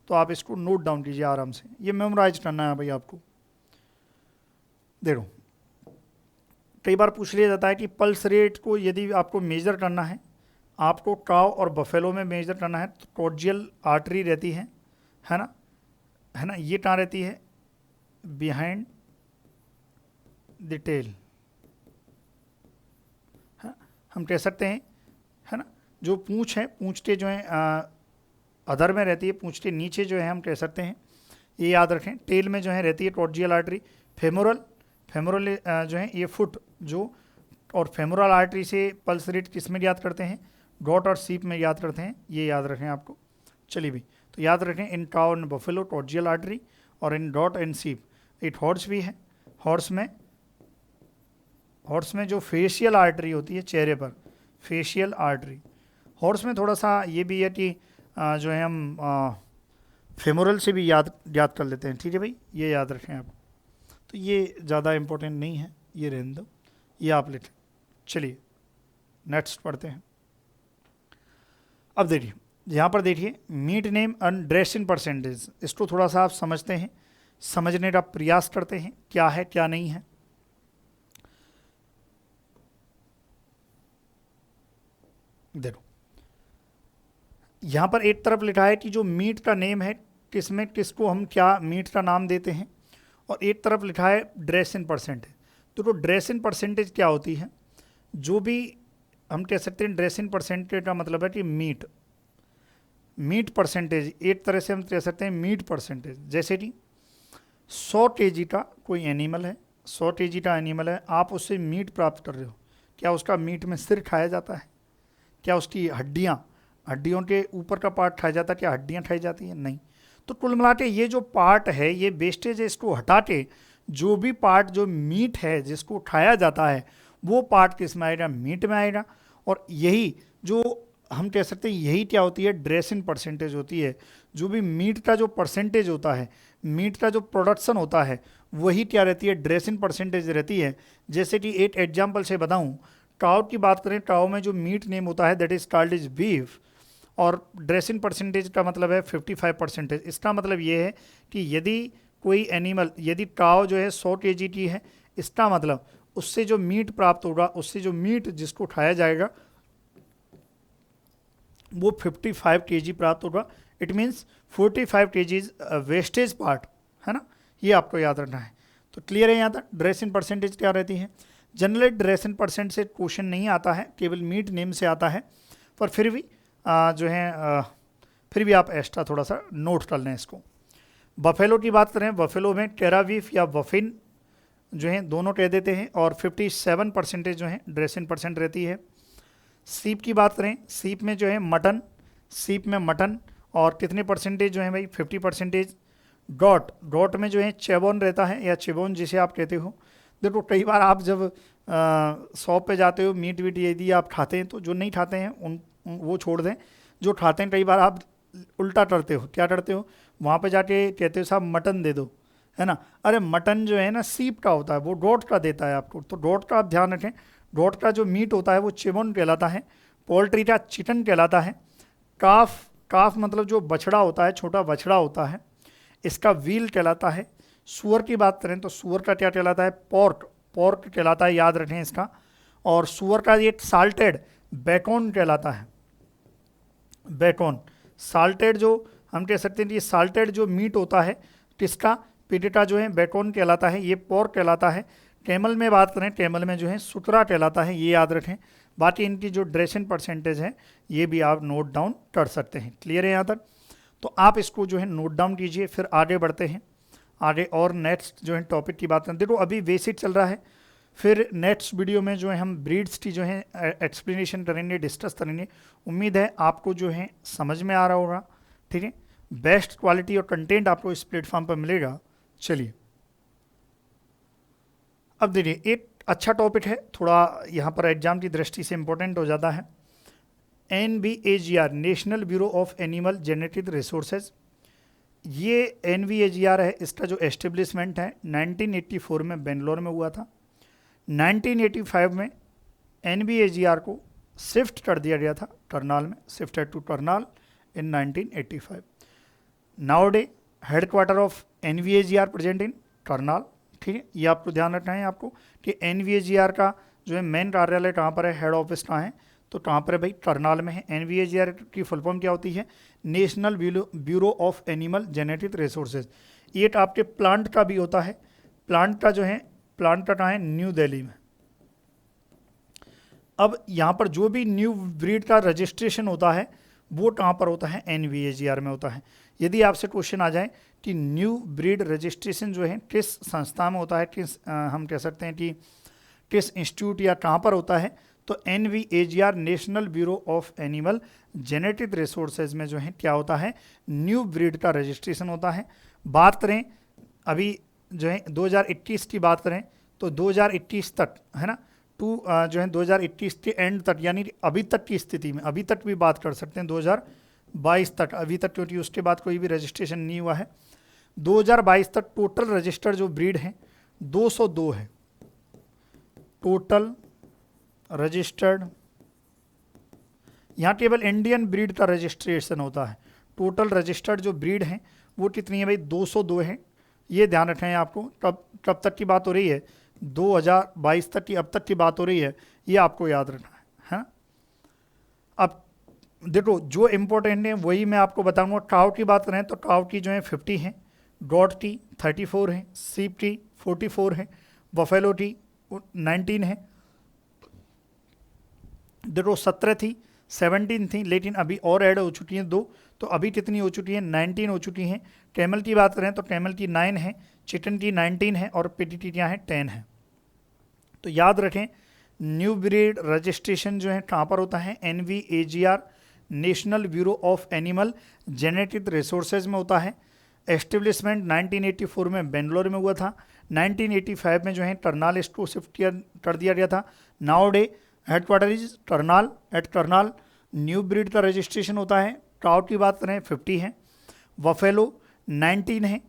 तो आप इसको नोट डाउन कीजिए आराम से, ये मेमोराइज करना है भाई आपको। देखो कई बार पूछ लिया जाता है कि पल्स रेट को यदि आपको मेजर करना है, आपको काव और बफेलो में मेजर करना है, तो ट्रोजियल आर्टरी रहती है ना, ये कहाँ रहती है? बिहाइंड द टेल, हम कह सकते हैं, है ना। जो पूंछ है, पूंछ के जो है अधर में रहती है, पूंछ के नीचे जो है हम कह सकते हैं, ये याद रखें, टेल में जो है रहती है ट्रोजियल आर्टरी। फेमोरल जो है ये फुट जो, और फेमोरल आर्टरी से पल्स रेट किस में याद करते हैं? डॉट और सीप में याद करते हैं, ये याद रखें आपको। चलिए भी, तो याद रखें इन काव एंड बफेलो ट्रोजियल आर्टरी, और इन डॉट एंड सीप। एक हॉर्स भी है, हॉर्स में जो फेशियल आर्टरी होती है चेहरे पर, फेशियल आर्टरी। हॉर्स में थोड़ा सा ये भी है कि जो है हम फेमोरल से भी याद कर लेते हैं। ठीक है भाई, ये याद रखें आप। तो ये ज़्यादा इम्पोर्टेंट नहीं है, ये रहने दो, ये आप लेते। चलिए नेक्स्ट पढ़ते हैं। अब देखिए, यहाँ पर देखिए meat name and dress in percentage, इसको थोड़ा सा आप समझते हैं, समझने का प्रयास करते हैं क्या है क्या नहीं है। देखो यहाँ पर एक तरफ लिखा है कि जो मीट का नेम है, किसमें किसको हम क्या मीट का नाम देते हैं, और एक तरफ लिखा है ड्रेस इन परसेंटेज। तो ड्रेस इन परसेंटेज क्या होती है? जो भी हम कह सकते हैं ड्रेस इन परसेंटेज का मतलब है कि मीट परसेंटेज, एक तरह से हम कह सकते हैं मीट परसेंटेज। जैसे कि 100 kg का कोई एनिमल है, 100 kg का एनिमल है, आप उससे मीट प्राप्त कर रहे हो, क्या उसका मीट में सिर खाया जाता है? क्या उसकी हड्डियों के ऊपर का पार्ट खाया जाता है? क्या हड्डियाँ खाई जाती हैं? नहीं। तो कुल मिला के ये जो पार्ट है, ये वेस्टेज है, इसको हटा के जो भी पार्ट जो मीट है जिसको खाया जाता है, वो पार्ट किस में आएगा? मीट में आएगा। और यही जो हम कह सकते हैं, यही क्या होती है? ड्रेस इन परसेंटेज होती है। जो भी मीट का जो परसेंटेज होता है, मीट का जो प्रोडक्शन होता है, वही क्या रहती है? ड्रेस इन परसेंटेज रहती है। जैसे कि एक एग्जाम्पल से बताऊँ, काव की बात करें, काव में जो मीट नेम होता है that is called is beef, और ड्रेस इन परसेंटेज का मतलब है 55%। इसका मतलब ये है कि यदि कोई एनिमल, यदि काव जो है 100 kg की है, इसका मतलब उससे जो मीट प्राप्त होगा, उससे जो मीट जिसको खाया जाएगा वो 55 kg प्राप्त होगा। It means 45 kg wastage part, है ना। ये आपको याद रखना है। तो क्लियर है यहाँ तक? ड्रेस इन परसेंटेज क्या रहती है? जनरली ड्रेस इन परसेंट से क्वेश्चन नहीं आता है, केवल मीट नेम से आता है, पर फिर भी जो है फिर भी आप एक्स्ट्रा थोड़ा सा नोट कर लें इसको। बफेलो की बात करें, बफेलो में टेरावीफ या बफिन जो है दोनों कह देते हैं, और 57% जो है ड्रेस इन परसेंट रहती है। सीप की बात करें, सीप में जो है मटन, और कितने परसेंटेज जो है भाई? 50%। डॉट में जो है चेबोन रहता है, या चिबोन जिसे आप कहते हो। देखो कई बार आप जब शॉप पे जाते हो, मीट वीट यदि आप खाते हैं, तो जो नहीं खाते हैं वो छोड़ दें, जो खाते हैं कई बार आप उल्टा करते हो। क्या करते हो? वहाँ पे जाके कहते हो साहब मटन दे दो, है ना। अरे मटन जो है ना सीप का होता है, वो डॉट का देता है आपको। तो डॉट का आप ध्यान रखें, डॉट का जो मीट होता है वो चिबोन कहलाता है, पोल्ट्री का चिकन कहलाता है। काफ मतलब जो बछड़ा होता है, छोटा बछड़ा होता है, इसका व्हील कहलाता है। सूअर की बात करें तो सूअर का क्या कहलाता है? पोर्क कहलाता है, याद रखें इसका। और सूअर का ये साल्टेड बेकॉन कहलाता है। बेकॉन साल्टेड जो हम कह सकते हैं, ये साल्टेड जो मीट होता है किसका? पिडिटा जो है बेकॉन कहलाता है, ये पोर्क कहलाता है। कैमल में बात करें, कैमल में जो है सुतरा कहलाता है, ये याद रखें। बाकी इनकी जो ड्रेस इन परसेंटेज है ये भी आप नोट डाउन कर सकते हैं। क्लियर है यहाँ तक? तो आप इसको जो है नोट डाउन कीजिए, फिर आगे बढ़ते हैं। आगे और नेक्स्ट जो है टॉपिक की बात करें। देखो अभी बेसिक चल रहा है, फिर नेक्स्ट वीडियो में जो है हम ब्रीड्स की जो है एक्सप्लेनेशन करेंगे, डिस्कस करेंगे। उम्मीद है आपको जो है समझ में आ रहा होगा, ठीक है। बेस्ट क्वालिटी और कंटेंट आपको इस प्लेटफॉर्म पर मिलेगा। चलिए अब देखिए, एक अच्छा टॉपिक है, थोड़ा यहाँ पर एग्जाम की दृष्टि से इंपॉर्टेंट हो जाता है। NBAGR, national bureau of animal genetic resources. ये NBAGR है, इसका जो एस्टेब्लिशमेंट है 1984 में बेंगलोर में हुआ था। 1985 में NBAGR को शिफ्ट कर दिया गया था करनाल में, shifted to Karnal in 1985। Nowadays headquarter of NBAGR present in Karnal, ठीक है। ये आपको ध्यान रखना है आपको कि NBAGR का जो है मेन कार्यालय कहाँ पर है, हेड ऑफिस कहाँ है, तो कहाँ पर है भाई, करनाल में है। NBAGR की फुल फॉर्म क्या होती है, national bureau of animal genetic resources. ये आपके प्लांट का भी होता है, प्लांट का जो है, प्लांट का कहाँ है, न्यू दिल्ली में। अब यहाँ पर जो भी न्यू ब्रीड का रजिस्ट्रेशन होता है वो कहाँ पर होता है, NBAGR में होता है। यदि आपसे क्वेश्चन आ जाए कि न्यू ब्रीड रजिस्ट्रेशन जो है किस संस्था में होता है, किस हम कह सकते हैं कि किस इंस्टीट्यूट या कहाँ पर होता है, तो NBAGR national bureau of animal genetic resources में जो है क्या होता है, न्यू ब्रीड का रजिस्ट्रेशन होता है। बात करें अभी जो है 2021 की बात करें तो 2021 तक है ना, जो है 2021 के एंड तक, यानी अभी तक की स्थिति में, अभी तक भी बात कर सकते हैं 2022 तक, अभी तक, क्योंकि उसके बाद कोई भी रजिस्ट्रेशन नहीं हुआ है। 2022 तक टोटल रजिस्टर्ड जो ब्रीड है 202 है, टोटल रजिस्टर्ड। यहाँ केवल इंडियन ब्रीड का रजिस्ट्रेशन होता है। टोटल रजिस्टर्ड जो ब्रीड हैं वो कितनी है भाई, 202 है। ये ध्यान रखना है आपको। कब तक की बात हो रही है, 2022 तक की, अब तक की बात हो रही है, ये आपको याद रखना है। अब देखो जो इम्पोर्टेंट है वही मैं आपको बताऊंगा। काउ की बात करें तो काउ की जो है 50 है, गॉट की 34 है, सीप की 44 है, बफेलो की 19 है। देखो 17 थी, 17 थी, लेकिन अभी और ऐड हो चुकी हैं 2, तो अभी कितनी हो चुकी है, 19 हो चुकी हैं। कैमल की बात करें तो कैमल की 9 है, चिकन की 19 है और पिटी क्या है, 10 है। तो याद रखें न्यू ब्रीड रजिस्ट्रेशन जो है कहाँ पर होता है, NBAGR national bureau of animal genetic resources में होता है। एस्टेब्लिशमेंट 1984 में बेंगलोर में हुआ था। 1985 में जो है करनाल इसको शिफ्ट कर दिया गया था। Now day headquarter is Karnal, at Karnal. New breed का रजिस्ट्रेशन होता है। ट्राउट की बात करें 50 है, वफेलो 19 है,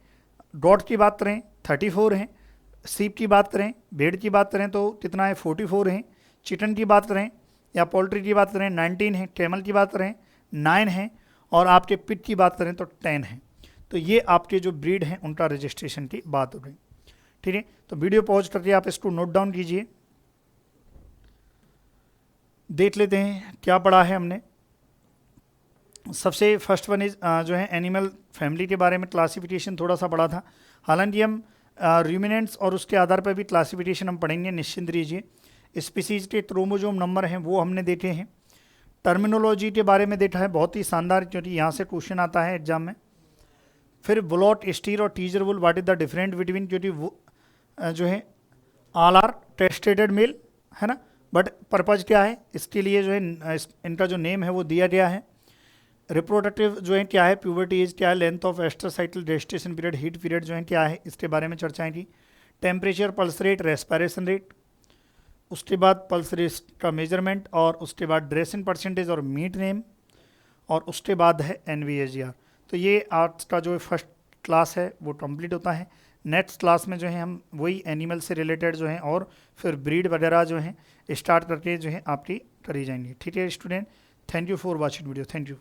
गॉट की बात करें 34 है, सीप की बात करें, भेड़ की बात करें तो कितना है, 44 है, चिकन की बात करें या पोल्ट्री की बात करें 19 है, कैमल की बात करें 9 है और आपके पिग की बात करें तो 10 है। तो ये आपके जो ब्रीड हैं उनका रजिस्ट्रेशन की बात हो गई, ठीक है। तो वीडियो पॉज करके आप इसको नोट डाउन कीजिए। देख लेते हैं क्या पढ़ा है हमने। सबसे फर्स्ट वन इज जो है एनिमल फैमिली के बारे में क्लासिफिकेशन थोड़ा सा पढ़ा था। हालांकि हम रूमिनेंट्स और उसके आधार पर भी क्लासिफिकेशन हम पढ़ेंगे, निश्चिंत रहिए। स्पीसीज के क्रोमोजोम नंबर हैं वो हमने देखे हैं। टर्मिनोलॉजी के बारे में देखा है, बहुत ही शानदार, क्योंकि यहाँ से क्वेश्चन आता है एग्जाम में। फिर बुलॉट, स्टीर और teaser bull, what is the different between, क्योंकि वो जो है ऑल आर टेस्टेड मेल है ना, बट पर्पज क्या है, इसके लिए जो है इनका जो नेम है वो दिया गया है। रिप्रोडक्टिव जो है क्या है, प्यूबर्टी एज क्या है, length of oestrus cycle, gestation period, heat period जो है क्या है, इसके बारे में चर्चाएं की। Temperature, pulse rate, respiration rate, उसके बाद पल्स रेट का मेजरमेंट, और उसके बाद ड्रेसिंग परसेंटेज और मीट नेम, और उसके बाद है NBAGR। तो ये आज का जो फर्स्ट क्लास है वो कंप्लीट होता है। नेक्स्ट क्लास में जो है हम वही एनिमल से रिलेटेड जो है और फिर ब्रीड वगैरह जो है स्टार्ट करके जो है आपकी करी जाएंगी, ठीक है student. Thank you for watching video, thank you.